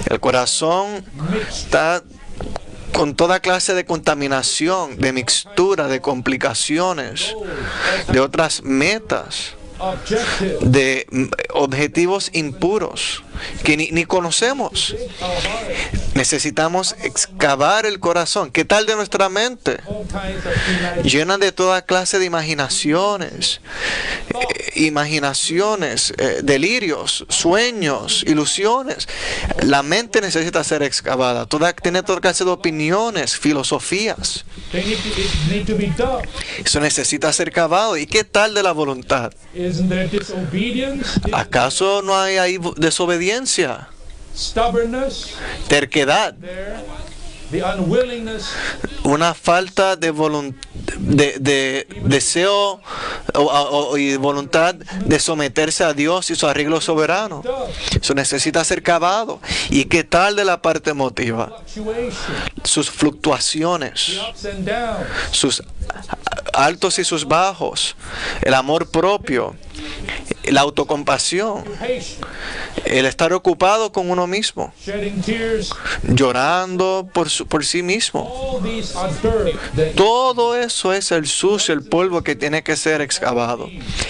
El corazón está con toda clase de contaminación, de mixtura, de complicaciones, de otras metas, de objetivos impuros que ni conocemos. Necesitamos excavar el corazón. ¿Qué tal de nuestra mente? Llena de toda clase de imaginaciones, delirios, sueños, ilusiones. La mente necesita ser excavada. Tiene toda clase de opiniones, filosofías. Eso necesita ser cavado. ¿Y qué tal de la voluntad? ¿Acaso no hay ahí desobediencia, terquedad, una falta de deseo y voluntad de someterse a Dios y su arreglo soberano? Eso necesita ser cavado. ¿Y qué tal de la parte emotiva? Sus fluctuaciones, sus altos y sus bajos, el amor propio, la autocompasión, el estar ocupado con uno mismo, llorando por sí mismo. Todo eso es el sucio, el polvo que tiene que ser excavado.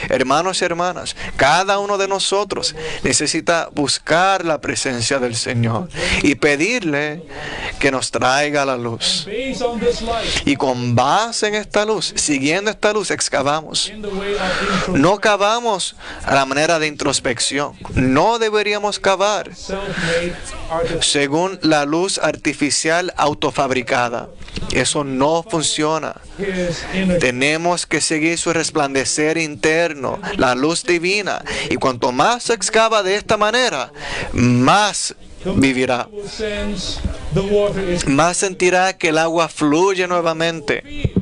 Hermanos y hermanas, cada uno de nosotros necesita buscar la presencia del Señor y pedirle que nos traiga la luz. Y con base en esta luz, siguiendo esta luz, excavamos. No cavamos a la manera de introspección. No deberíamos cavar según la luz artificial autofabricada. Eso no funciona. Tenemos que seguir su resplandecer interno, la luz divina. Y cuanto más se excava de esta manera, más vivirá. Más sentirá que el agua fluye nuevamente.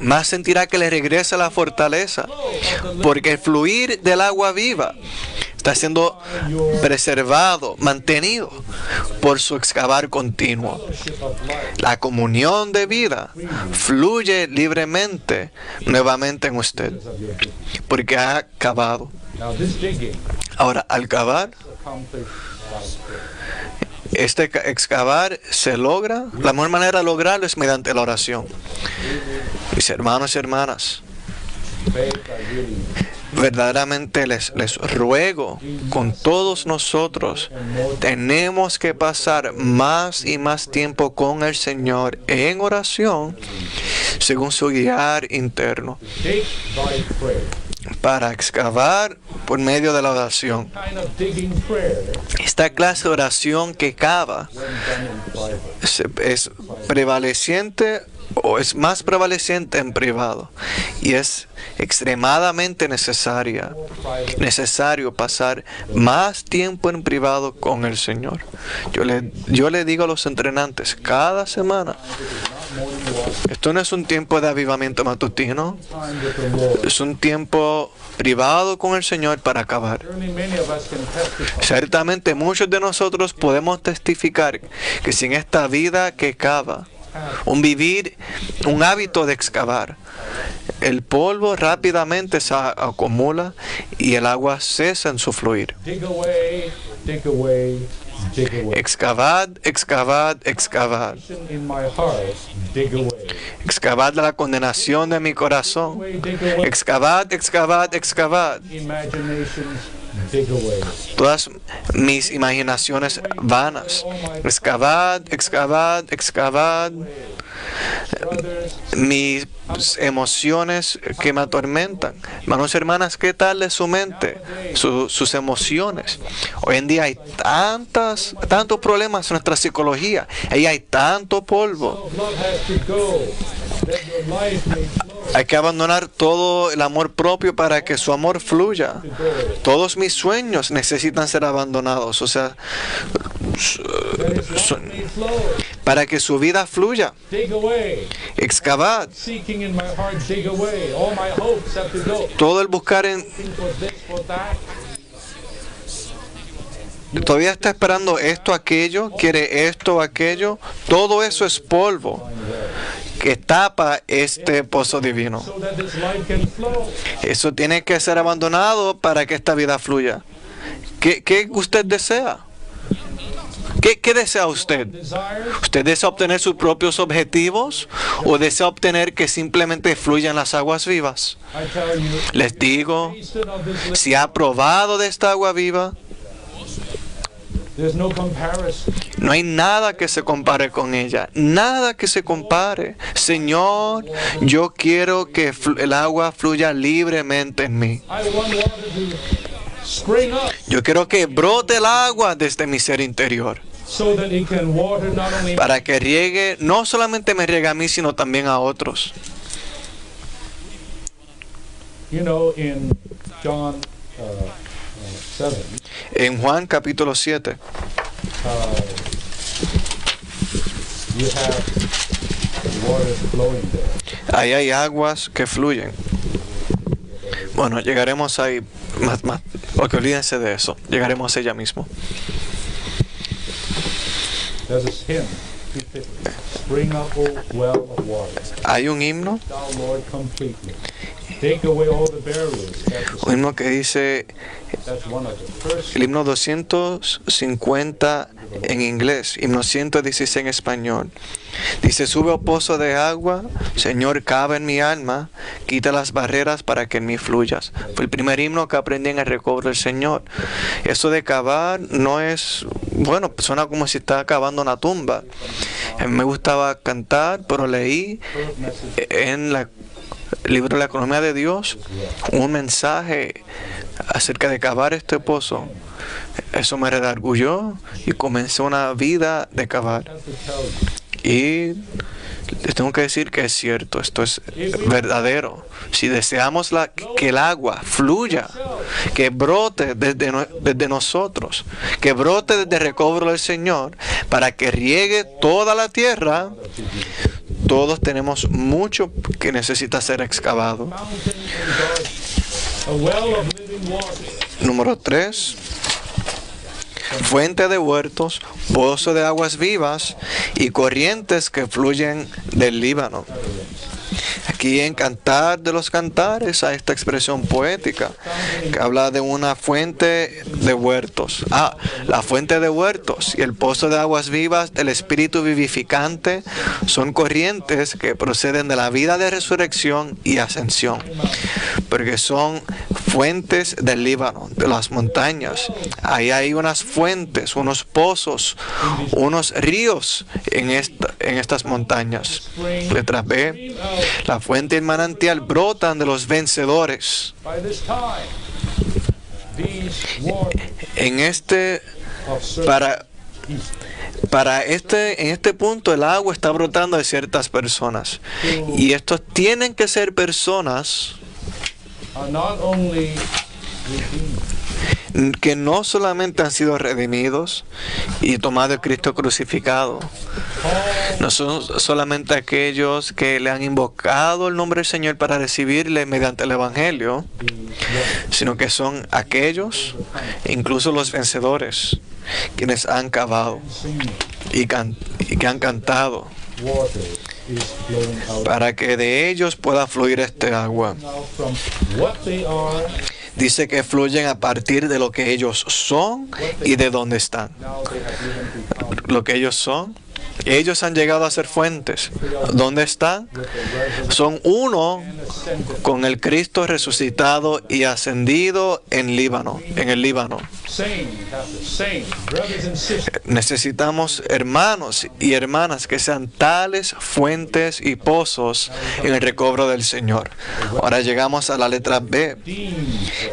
Más sentirá que le regresa la fortaleza, porque el fluir del agua viva está siendo preservado, mantenido por su excavar continuo. La comunión de vida fluye libremente nuevamente en usted, porque ha cavado. Ahora, al cavar, este excavar se logra. La mejor manera de lograrlo es mediante la oración. Mis hermanos y hermanas, verdaderamente les ruego con todos nosotros, tenemos que pasar más y más tiempo con el Señor en oración según su guiar interno, para excavar por medio de la oración. Esta clase de oración que cava es prevaleciente o es más prevaleciente en privado, y es extremadamente necesario pasar más tiempo en privado con el Señor. Yo le digo a los entrenantes cada semana, esto no es un tiempo de avivamiento matutino, es un tiempo privado con el Señor para acabar. Ciertamente muchos de nosotros podemos testificar que sin esta vida que cava, un hábito de excavar, el polvo rápidamente se acumula y el agua cesa en su fluir. Excavad, excavad, excavad. Excavad la condenación de mi corazón. Excavad, excavad, excavad. Todas mis imaginaciones vanas. Excavad, excavad, excavad. mis emociones que me atormentan. Hermanos y hermanas, ¿qué tal es su mente? Sus emociones. Hoy en día hay tantos problemas en nuestra psicología. Ahí hay tanto polvo. Love has to go, that your life may flow. Hay que abandonar todo el amor propio para que su amor fluya. Todos mis sueños necesitan ser abandonados. O sea, May flow. para que su vida fluya. Dig away. Excavar. Seeking in my heart, dig away. All my hopes have to go. Todo el buscar en... Looking for this, for that. Todavía está esperando esto, aquello, quiere esto o aquello. Todo eso es polvo que tapa este pozo divino. So that this life can flow. Eso tiene que ser abandonado para que esta vida fluya. ¿Qué usted desea? ¿Qué desea usted? Desires. ¿Usted desea obtener sus propios objetivos o desea obtener que simplemente fluyan las aguas vivas? I tell you, Les digo, tasted of this, si ha probado de esta agua viva, there's no comparison. no hay nada que se compare con ella. Nada que se compare. Señor, yo quiero que el agua fluya libremente en mí. I want water to spring up Yo quiero que brote el agua desde mi ser interior. so that it can water not only Para que riegue, no solamente me riegue a mí, sino también a otros. you know, in John 7, En Juan capítulo 7, you have water flowing there. ahí hay aguas que fluyen. Bueno, llegaremos ahí, más, porque olvídense de eso. Llegaremos a ella mismo. There's a hymn, 250. Spring up, O well of water, Hay un himno, thou Lord completely. Take away all the barriers. un himno que dice, That's one of the first. el himno 250 en inglés, himno 116 en español. Dice, sube al pozo de agua, Señor, cabe en mi alma, quita las barreras para que en mí fluyas. Fue el primer himno que aprendí en el recobro del Señor. Eso de cavar no es, bueno, suena como si está cavando una tumba. A mí me gustaba cantar, pero leí en el libro de la economía de Dios un mensaje acerca de cavar este pozo. Eso me redarguyó y comencé una vida de cavar. Y les tengo que decir que es cierto, esto es verdadero. Si deseamos que el agua fluya, que brote desde nosotros, que brote desde el recobro del Señor, para que riegue toda la tierra, todos tenemos mucho que necesita ser excavado. A well of living water. Número 3. Fuente de huertos, pozo de aguas vivas y corrientes que fluyen del Líbano. Aquí en Cantar de los Cantares hay esta expresión poética que habla de una fuente de huertos. La fuente de huertos y el pozo de aguas vivas del Espíritu vivificante son corrientes que proceden de la vida de resurrección y ascensión, porque son fuentes del Líbano, de las montañas. Ahí hay unas fuentes, unos pozos, unos ríos en estas montañas. Letra B. La fuente y el manantial brotan de los vencedores. By this time, these waters En este, of certain en este punto el agua está brotando de ciertas personas. Y estos tienen que ser personas are not only redeemed, que no solamente han sido redimidos y tomados de Cristo crucificado. No son solamente aquellos que le han invocado el nombre del Señor para recibirle mediante el Evangelio, sino que son aquellos, incluso los vencedores, quienes han cavado y que han cantado water is flowing out. para que de ellos pueda fluir este agua. Now from what they are, Dice que fluyen a partir de lo que ellos son y de dónde están. now they have even become Lo que ellos son, ellos han llegado a ser fuentes. ¿Dónde están? with the resurrection Son uno and ascended. con el Cristo resucitado y ascendido en el Líbano. Same, Pastor, same. Brothers and sisters, Necesitamos hermanos y hermanas que sean tales fuentes y pozos en el recobro del Señor. Ahora llegamos a la letra B.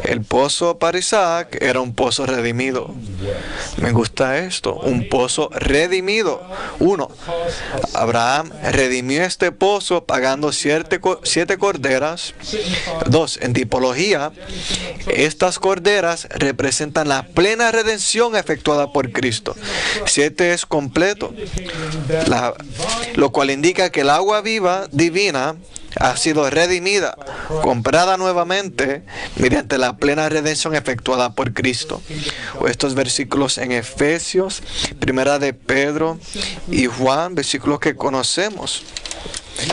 El pozo para Isaac era un pozo redimido. Me gusta esto, un pozo redimido. 1. Abraham redimió este pozo pagando 7 corderas. 2. En tipología, estas corderas representan la plena redención efectuada por Cristo. 7 es completo, lo cual indica que el agua viva divina ha sido redimida, comprada nuevamente mediante la plena redención efectuada por Cristo. Estos versículos en Efesios, Primera de Pedro y Juan, versículos que conocemos,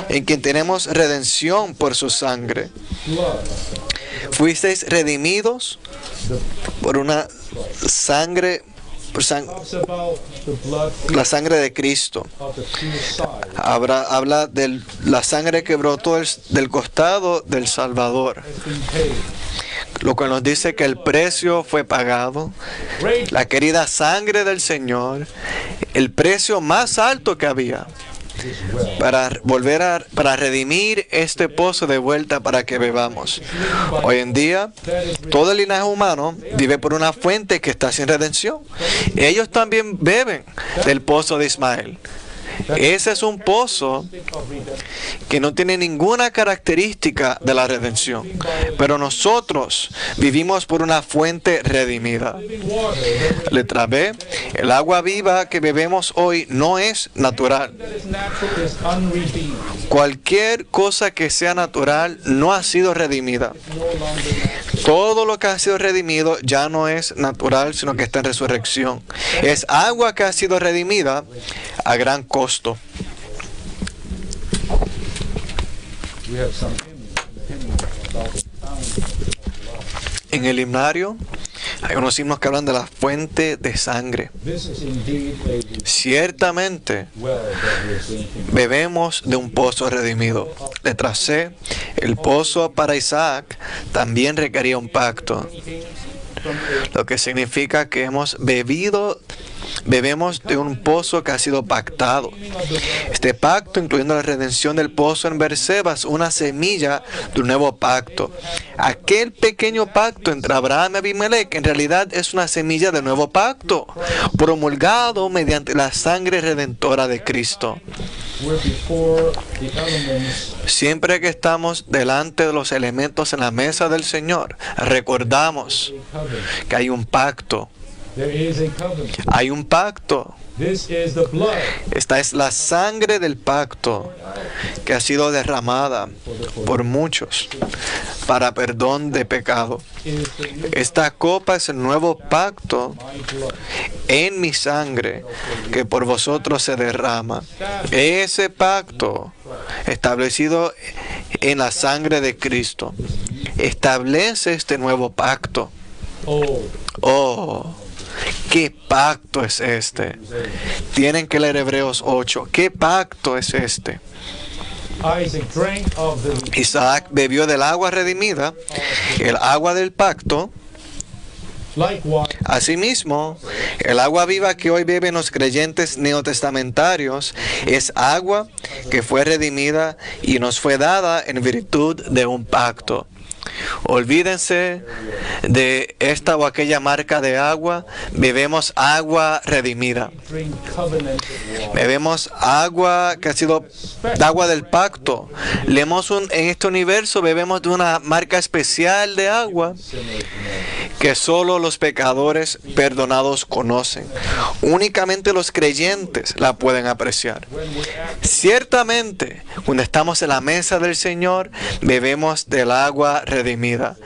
en quien tenemos redención por su sangre. Fuisteis redimidos por una sangre, la sangre de Cristo. Habla de la sangre que brotó del costado del Salvador, lo que nos dice que el precio fue pagado. La querida sangre del Señor, el precio más alto que había, para redimir este pozo de vuelta para que bebamos. Hoy en día, todo el linaje humano vive por una fuente que está sin redención. Ellos también beben del pozo de Ismael. Ese es un pozo que no tiene ninguna característica de la redención. Pero nosotros vivimos por una fuente redimida. Letra B. El agua viva que bebemos hoy no es natural. Cualquier cosa que sea natural no ha sido redimida. Todo lo que ha sido redimido ya no es natural, sino que está en resurrección. Es agua que ha sido redimida a gran costo. En el himnario hay unos himnos que hablan de la fuente de sangre. Ciertamente bebemos de un pozo redimido. Letra C. El pozo para Isaac también requería un pacto, lo que significa que bebemos de un pozo que ha sido pactado. Este pacto, incluyendo la redención del pozo en Beerseba, es una semilla de un nuevo pacto. Aquel pequeño pacto entre Abraham y Abimelech en realidad es una semilla del nuevo pacto, promulgado mediante la sangre redentora de Cristo. Siempre que estamos delante de los elementos en la mesa del Señor, recordamos que hay un pacto. Hay un pacto. Esta es la sangre del pacto que ha sido derramada por muchos para perdón de pecado. Esta copa es el nuevo pacto en mi sangre que por vosotros se derrama. Ese pacto establecido en la sangre de Cristo establece este nuevo pacto. Oh, ¿qué pacto es este? Tienen que leer Hebreos 8. ¿Qué pacto es este? Isaac bebió del agua redimida, el agua del pacto. Asimismo, el agua viva que hoy beben los creyentes neotestamentarios es agua que fue redimida y nos fue dada en virtud de un pacto. Olvídense de esta o aquella marca de agua. Bebemos agua redimida. Bebemos agua que ha sido agua del pacto. Leemos en este universo, bebemos de una marca especial de agua que solo los pecadores perdonados conocen. Únicamente los creyentes la pueden apreciar. Ciertamente, cuando estamos en la mesa del Señor, bebemos del agua redimida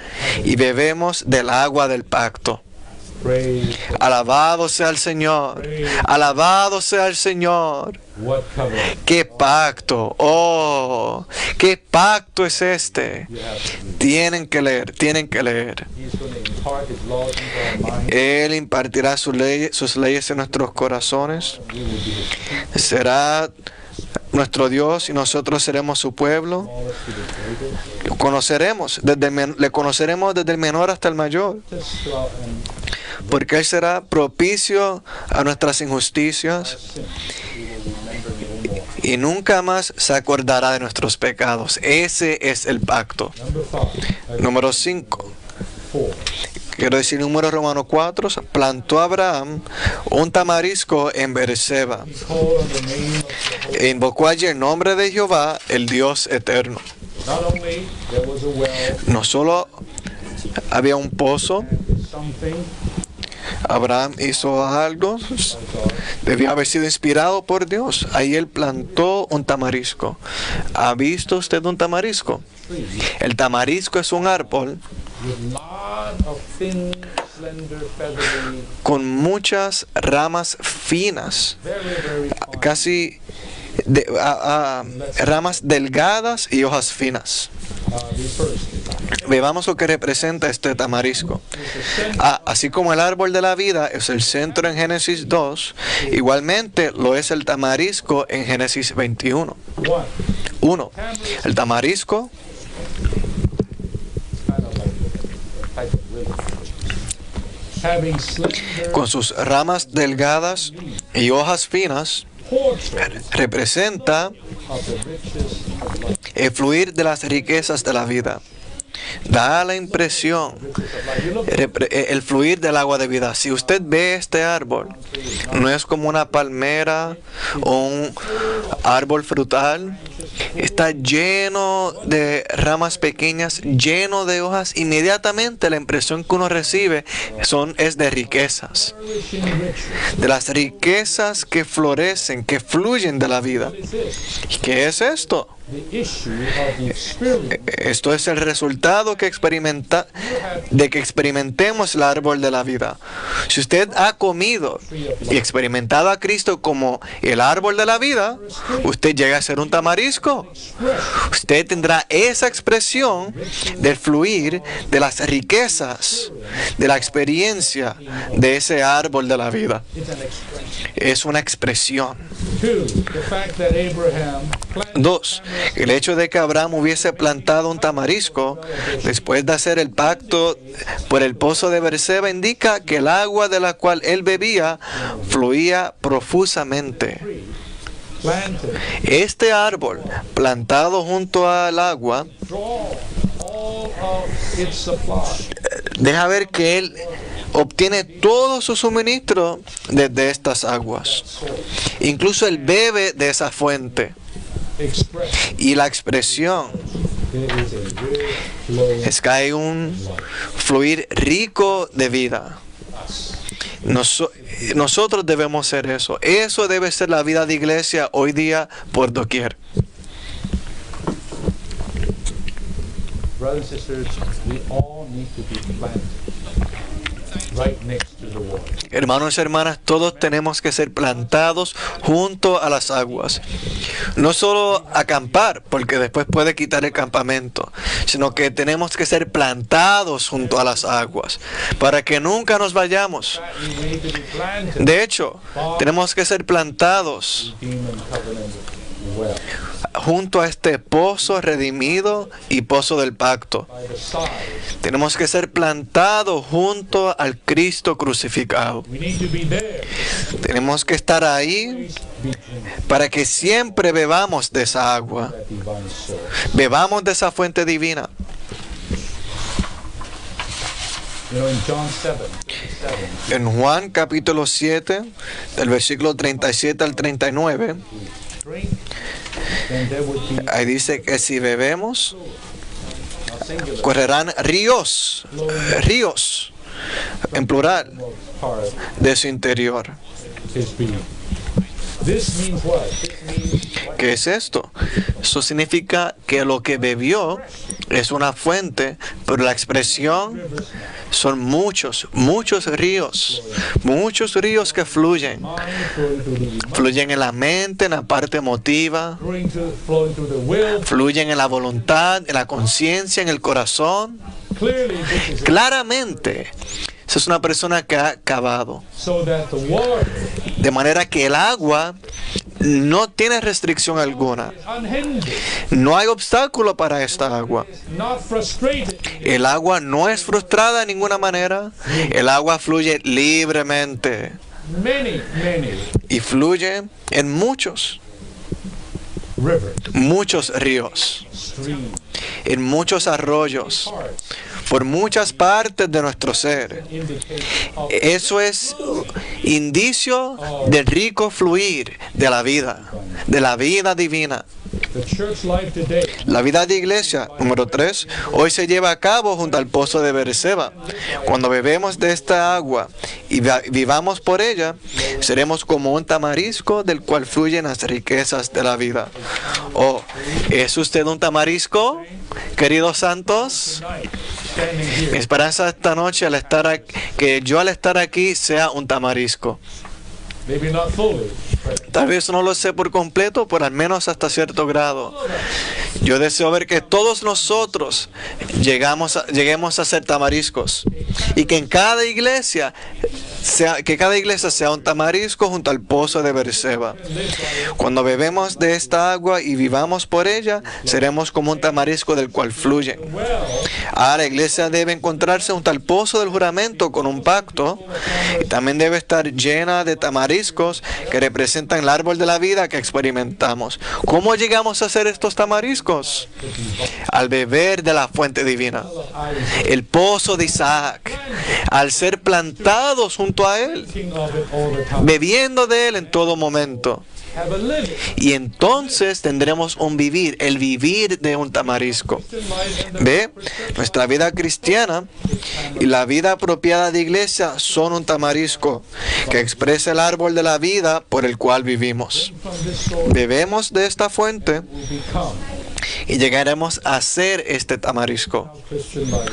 y bebemos del agua del pacto. Alabado sea el Señor. Alabado sea el Señor. ¡Qué pacto! ¡Oh! ¿Qué pacto es este? Tienen que leer, tienen que leer. Él impartirá sus leyes en nuestros corazones. Será nuestro Dios y nosotros seremos su pueblo. Le conoceremos desde el menor hasta el mayor. porque Él será propicio a nuestras injusticias y nunca más se acordará de nuestros pecados. Ese es el pacto. Número 5. Quiero decir, número Romano 4, plantó Abraham un tamarisco en Beerseba. E invocó allí el nombre de Jehová, el Dios eterno. No solo había un pozo, Abraham hizo algo, debía haber sido inspirado por Dios. Ahí él plantó un tamarisco. ¿Ha visto usted un tamarisco? El tamarisco es un árbol con muchas ramas finas, casi ramas delgadas y hojas finas. Veamos lo que representa este tamarisco. Así como el árbol de la vida es el centro en Génesis 2, igualmente lo es el tamarisco en Génesis 21. 1. El tamarisco con sus ramas delgadas y hojas finas representa el fluir de las riquezas de la vida. Da la impresión, el fluir del agua de vida. Si usted ve este árbol, no es como una palmera o un árbol frutal. Está lleno de ramas pequeñas, lleno de hojas. Inmediatamente la impresión que uno recibe es de riquezas. De las riquezas que florecen, que fluyen de la vida. ¿Y qué es esto? Esto es el resultado de que experimentemos el árbol de la vida. Si usted ha comido y experimentado a Cristo como el árbol de la vida, usted llega a ser un tamarisco. Usted tendrá esa expresión del fluir de las riquezas, de la experiencia de ese árbol de la vida. Es una expresión. 2. El hecho de que Abraham hubiese plantado un tamarisco después de hacer el pacto por el pozo de Beerseba indica que el agua de la cual él bebía fluía profusamente. Este árbol plantado junto al agua deja ver que él obtiene todo su suministro desde estas aguas. Incluso él bebe de esa fuente. Y la expresión es que hay un fluir rico de vida. Nosotros debemos ser eso. Eso debe ser la vida de iglesia hoy día por doquier. Brothers and sisters, we all need to be planted right next to the water. Hermanos y hermanas, todos tenemos que ser plantados junto a las aguas. No solo acampar, porque después puede quitar el campamento, sino que tenemos que ser plantados junto a las aguas, para que nunca nos vayamos. De hecho, tenemos que ser plantados junto a este pozo redimido y pozo del pacto. Tenemos que ser plantados junto al Cristo crucificado. Tenemos que estar ahí para que siempre bebamos de esa agua. Bebamos de esa fuente divina. En Juan capítulo 7, del versículo 37 al 39, ahí dice que si bebemos, correrán ríos, en plural, de su interior. ¿Qué es esto? Eso significa que lo que bebió es una fuente, pero la expresión son muchos ríos que fluyen. Fluyen en la mente, en la parte emotiva, fluyen en la voluntad, en la conciencia, en el corazón. Claramente, esa es una persona que ha cavado. De manera que el agua no tiene restricción alguna. Unhindered, No hay obstáculo para esta agua. not frustrated. El agua no es frustrada de ninguna manera. El agua fluye libremente Many y fluye en muchos rivers, ríos, streams, en muchos arroyos, parts por muchas partes de nuestro ser. indicate of Eso es indicio del rico fluir de la vida divina. the church life today. La vida de iglesia, número 3, hoy se lleva a cabo junto al pozo de Beerseba. Cuando bebemos de esta agua y vivamos por ella, seremos como un tamarisco del cual fluyen las riquezas de la vida. Oh, ¿es usted un tamarisco, queridos santos? Tonight, standing Mi here, esperanza esta noche que yo al estar aquí sea un tamarisco. maybe not fully, but Tal vez no lo sé por completo, pero al menos hasta cierto grado. Yo deseo ver que todos nosotros lleguemos a ser tamariscos y que en cada iglesia sea un tamarisco junto al pozo de Beerseba. Cuando bebemos de esta agua y vivamos por ella, seremos como un tamarisco del cual fluyen. Ahora la iglesia debe encontrarse junto al pozo del juramento con un pacto y también debe estar llena de tamariscos que representan el árbol de la vida que experimentamos. ¿Cómo llegamos a ser estos tamariscos? Al beber de la fuente divina, el pozo de Isaac, al ser plantados junto a él, thinking of it all the time. bebiendo de él en todo momento. Have a living. Y entonces tendremos el vivir de un tamarisco. Ve, nuestra vida cristiana y la vida apropiada de iglesia son un tamarisco que expresa el árbol de la vida por el cual vivimos. From this source Bebemos de esta fuente will become y llegaremos a ser este tamarisco, Christian life.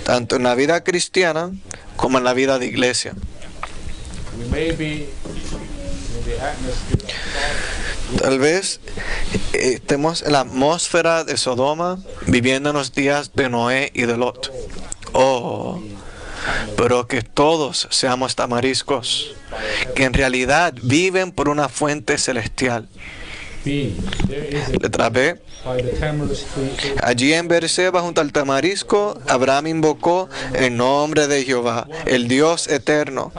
tanto en la vida cristiana como en la vida de iglesia. We may be in the atmosphere of Sodom, Tal vez estemos en la atmósfera de Sodoma, viviendo en los días de Noé y de Lot. Oh, pero que todos seamos tamariscos, que en realidad viven por una fuente celestial. B. There is a Letra B. by the tamarisk tree. Allí en Beerseba, junto al tamarisco, Abraham invocó el nombre de Jehová, el Dios eterno.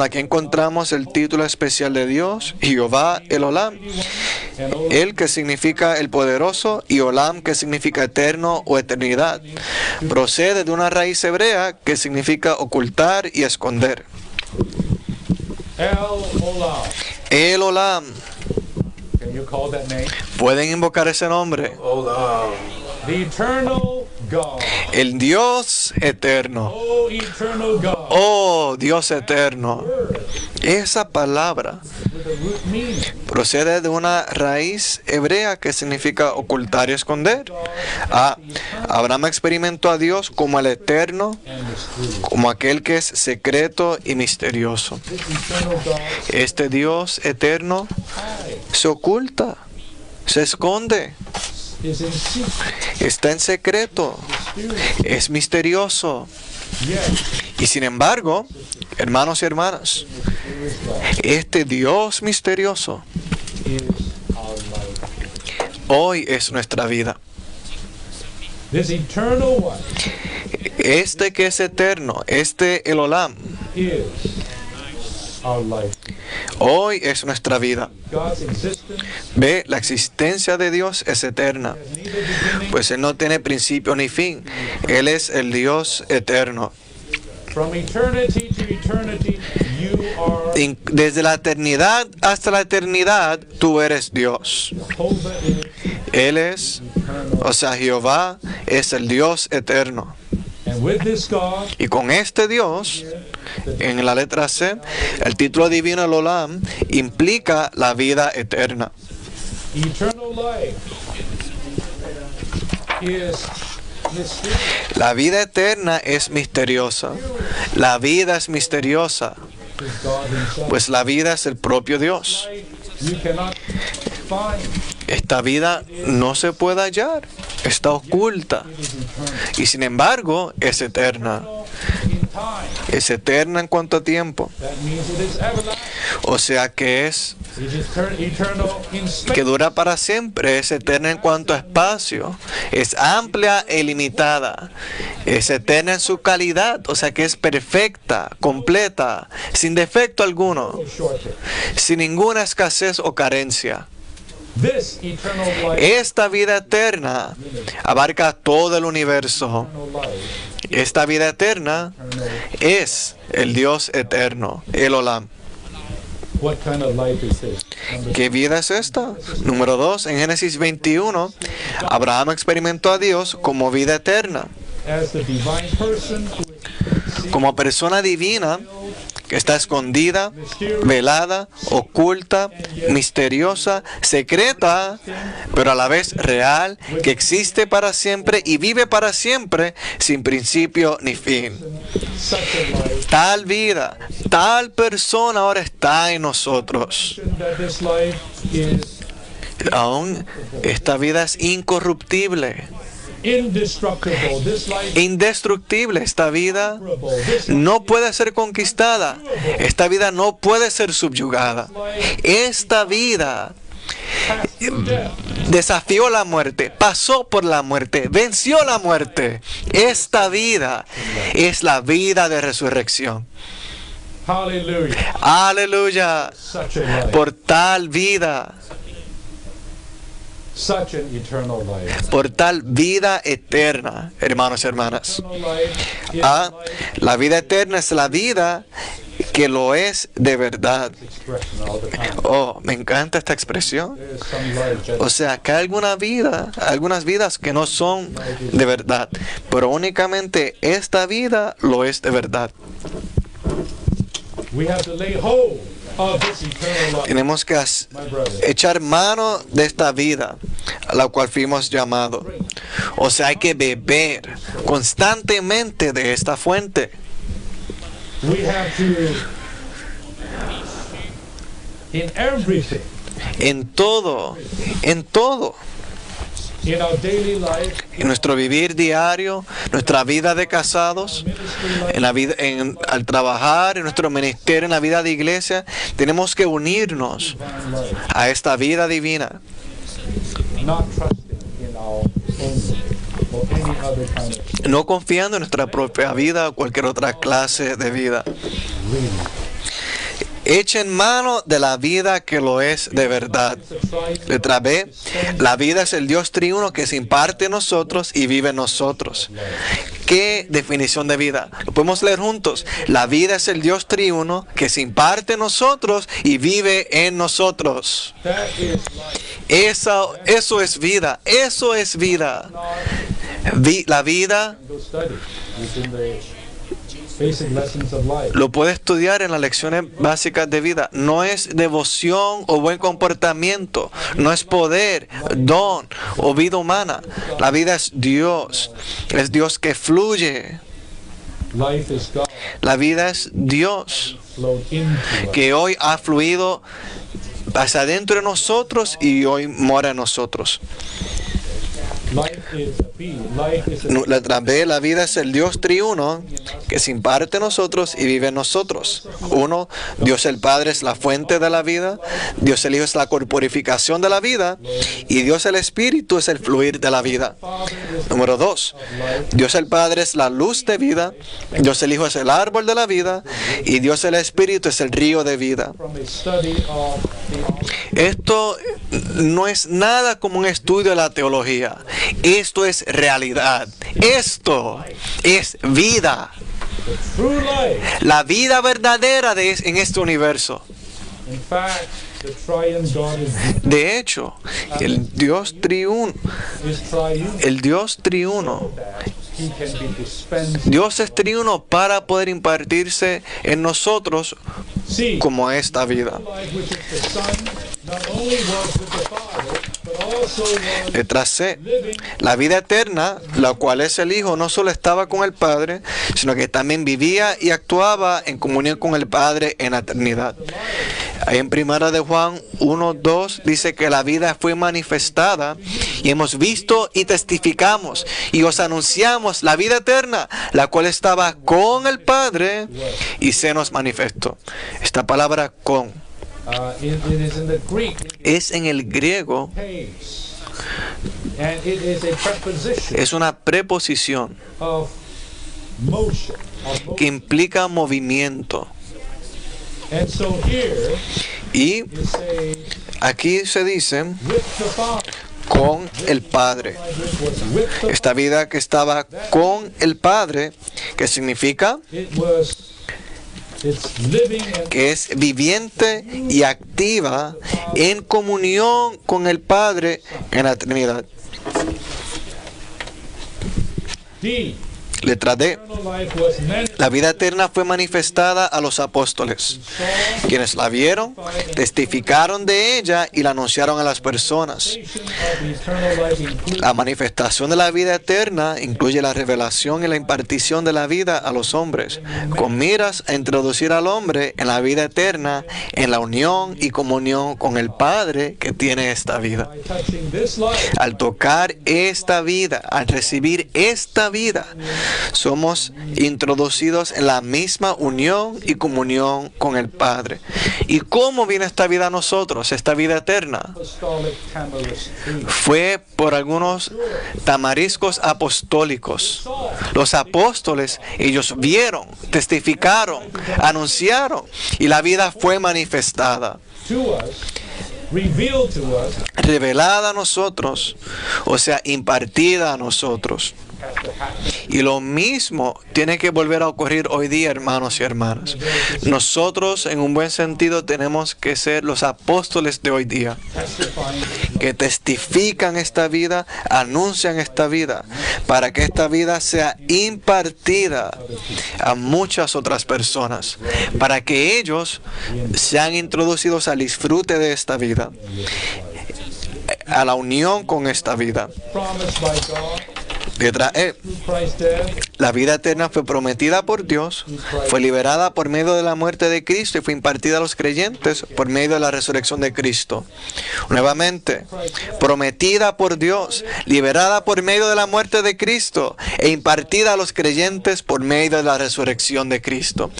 Aquí encontramos el título especial de Dios, Jehová el Olam. And all El que significa el poderoso y Olam que significa eterno o eternidad. Procede de una raíz hebrea que significa ocultar y esconder. El Olam. El Olam. Can you call that name? Pueden invocar ese nombre. The eternal God. El Dios eterno. Oh, eternal God. Oh, Dios eterno. Esa palabra With a root meaning. procede de una raíz hebrea que significa ocultar y esconder. Abraham experimentó a Dios como el eterno, And the true. como aquel que es secreto y misterioso. This eternal God Este Dios eterno se oculta, se esconde, is in secret. está en secreto, es misterioso. Yet, Y sin embargo, hermanos y hermanas, este Dios misterioso is our life. hoy es nuestra vida. This eternal one Este que es eterno, el Olam, is our life. hoy es nuestra vida. God's existence Ve, la existencia de Dios es eterna, has neither beginning. pues Él no tiene principio ni fin. Él es el Dios eterno. From eternity to eternity, you are Desde la eternidad hasta la eternidad, tú eres Dios. Jehovah is Él es, Jehová es el Dios eterno. and with this God, Y con este Dios, en la letra C, el título divino el Olam implica la vida eterna. eternal life is mysterious. La vida eterna es misteriosa. La vida es misteriosa, Is God Himself. pues la vida es el propio Dios. You cannot find. Esta vida no se puede hallar, está oculta. Y sin embargo, es eterna. In time, Es eterna en cuanto a tiempo. that means it is everlasting. O sea que es It is eternal in space. que dura para siempre, es eterna en cuanto a espacio, es amplia e ilimitada, es eterna en su calidad, o sea que es perfecta, completa, sin defecto alguno, Shortage. sin ninguna escasez o carencia. This eternal life, Esta vida eterna abarca todo el universo. eternal life, Esta vida eterna es el Dios eterno, el Olam. what kind of life is this? Number ¿Qué vida es esta? Número 2, en Génesis 21, Abraham experimentó a Dios como vida eterna, as the divine person who is como persona divina que está escondida, velada, oculta, misteriosa, secreta, pero a la vez real, que existe para siempre y vive para siempre sin principio ni fin. such a life, Tal vida, tal persona ahora está en nosotros. that this life is Aún esta vida es incorruptible, indestructible. This life indestructible. Esta vida is durable. This no puede ser conquistada. Esta vida no puede ser subyugada. Esta vida passed through death. desafió la muerte, pasó por la muerte, venció la muerte. Esta vida es la vida de resurrección. Hallelujah. Aleluya. Such a life. Por tal vida, Such an eternal life. por tal vida eterna, hermanos y hermanas. Eternal life is Ah, life la vida eterna es la vida que lo es de verdad. expression all the time. Oh, me encanta esta expresión. There is some life that O sea, que hay algunas vidas que no son de verdad, pero únicamente esta vida lo es de verdad. we have to lay hold of this eternal life. Tenemos que My brother, echar mano de esta vida a la cual fuimos llamados. O sea, hay que beber constantemente de esta fuente. we have to, in everything, En todo, en todo. in our daily life, En nuestro vivir diario, nuestra vida de casados, ministry life, en la vida, al trabajar, en nuestro ministerio, en la vida de iglesia, tenemos que unirnos divine life, a esta vida divina, not trusting in our own or any other kind of no confiando en nuestra propia vida o cualquier otra clase de vida. really. Echen mano de la vida que lo es de verdad. It's a triune Letra B, la vida es el Dios triuno que se imparte en nosotros y vive en nosotros. ¿Qué definición de vida? Lo podemos leer juntos. La vida es el Dios triuno que se imparte en nosotros y vive en nosotros. that is life. Eso es vida, eso es vida. La vida Go study. It's in the basic lessons of life. lo puede estudiar en las lecciones básicas de vida. No es devoción o buen comportamiento, no es poder, don o vida humana. La vida es Dios que fluye. Life is God La vida es Dios flowed into us. que hoy ha fluido hacia adentro de nosotros y hoy mora en nosotros. Life is a being. Life is a Letra B, la vida es el Dios triuno que se imparte en nosotros y vive en nosotros. Uno, Dios el Padre es la fuente de la vida, Dios el Hijo es la corporificación de la vida y Dios el Espíritu es el fluir de la vida. Father is Número 2, Dios el Padre es la luz de vida, Dios el Hijo es el árbol de la vida y Dios el Espíritu es el río de vida. from a study of the Esto no es nada como un estudio de la teología. Esto es realidad. Esto es vida. true life. La vida verdadera en este universo. In fact, the triune God De hecho, el Dios triuno, is triune that he can be dispensed. Dios es triuno para poder impartirse en nosotros See, como esta vida. life which is the Son not only was with the Father, but also was Letra C. living La vida eterna, la cual es el Hijo, no solo estaba con el Padre, sino que también vivía y actuaba en comunión con el Padre en la eternidad. Ahí en Primera de Juan 1:2 dice que la vida fue manifestada y hemos visto y testificamos y os anunciamos la vida eterna, la cual estaba con el Padre y se nos manifestó. Esta palabra con It is in the Greek. Es en el griego, Pays. And it is a preposition es una preposición of motion. que implica movimiento. And so here Y is saying aquí se dice with the Father. con el Padre. Which was with the Esta vida que estaba con el Padre, que significa it's living and que es viviente y activa en comunión con el Padre en la Trinidad. D. Letra D. Eternal life was manifested La vida eterna fue manifestada a los apóstoles, quienes la vieron, testificaron de ella y la anunciaron a las personas. of the eternal life includes La manifestación de la vida eterna incluye la revelación y la impartición de la vida a los hombres, con miras a introducir al hombre en la vida eterna, en la unión y comunión con el Padre que tiene esta vida. by touching this life. Al tocar esta vida, al recibir esta vida, somos introducidos en la misma unión y comunión con el Padre. ¿Y cómo viene esta vida a nosotros, esta vida eterna? Apostolic tamarisk tree. Fue por algunos tamariscos apostólicos. Los apóstoles, ellos vieron, testificaron, anunciaron y la vida fue manifestada, To us, revealed to us, revelada a nosotros, o sea, impartida a nosotros. has to happen. Y lo mismo tiene que volver a ocurrir hoy día, hermanos y hermanas. Nosotros, en un buen sentido, tenemos que ser los apóstoles de hoy día, Testifying que testifican esta vida, anuncian esta vida, para que esta vida sea impartida a muchas otras personas, para que ellos sean introducidos al disfrute de esta vida, a la unión con esta vida. promised by God Letra E. through Christ's death. La vida eterna fue prometida por Dios, fue liberada por medio de la muerte de Cristo y fue impartida a los creyentes por medio de la resurrección de Cristo. Nuevamente, prometida por Dios, liberada por medio de la muerte de Cristo e impartida a los creyentes por medio de la resurrección de Cristo.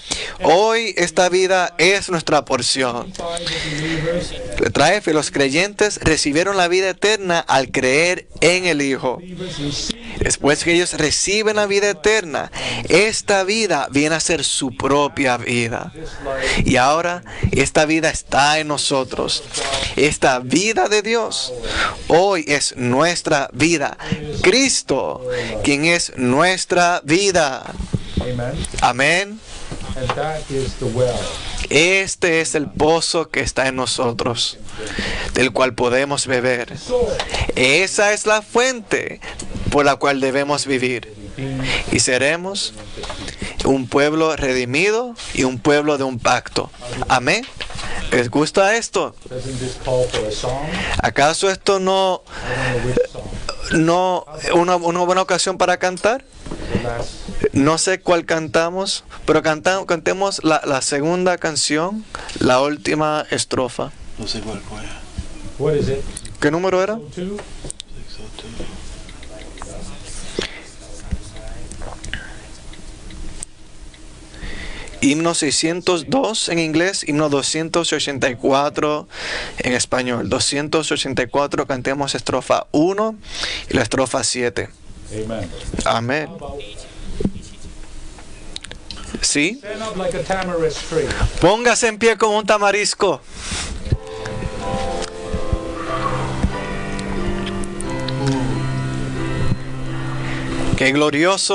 Hoy esta vida es nuestra porción. By the believers, Letra F. Los creyentes recibieron la vida eterna al creer en el Hijo. believers receive Después que ellos reciben la vida eterna, esta vida viene a ser su propia vida. this life. Y ahora esta vida está en nosotros. Esta vida de Dios hoy es nuestra vida. Cristo, quien es nuestra vida. Amen. Amén. And that is the well. Este es el pozo que está en nosotros, del cual podemos beber. So, Esa es la fuente por la cual debemos vivir. being Y seremos un pueblo redimido y un pueblo de un pacto. Amén. ¿Les gusta esto? doesn't this call for a song? ¿Acaso esto no, I don't know which song. no una buena ocasión para cantar? The last. No sé cuál cantamos, pero cantemos la segunda canción, la última estrofa. No sé cuál fue. What is it? ¿Qué número era? 2? 602. Himno 602 en inglés, himno 284 en español. 284 cantemos estrofa 1 y la estrofa 7. Amen. Amén. How about ¿Sí? stand up like a tamarisk tree? Póngase en pie como un tamarisco. Qué glorioso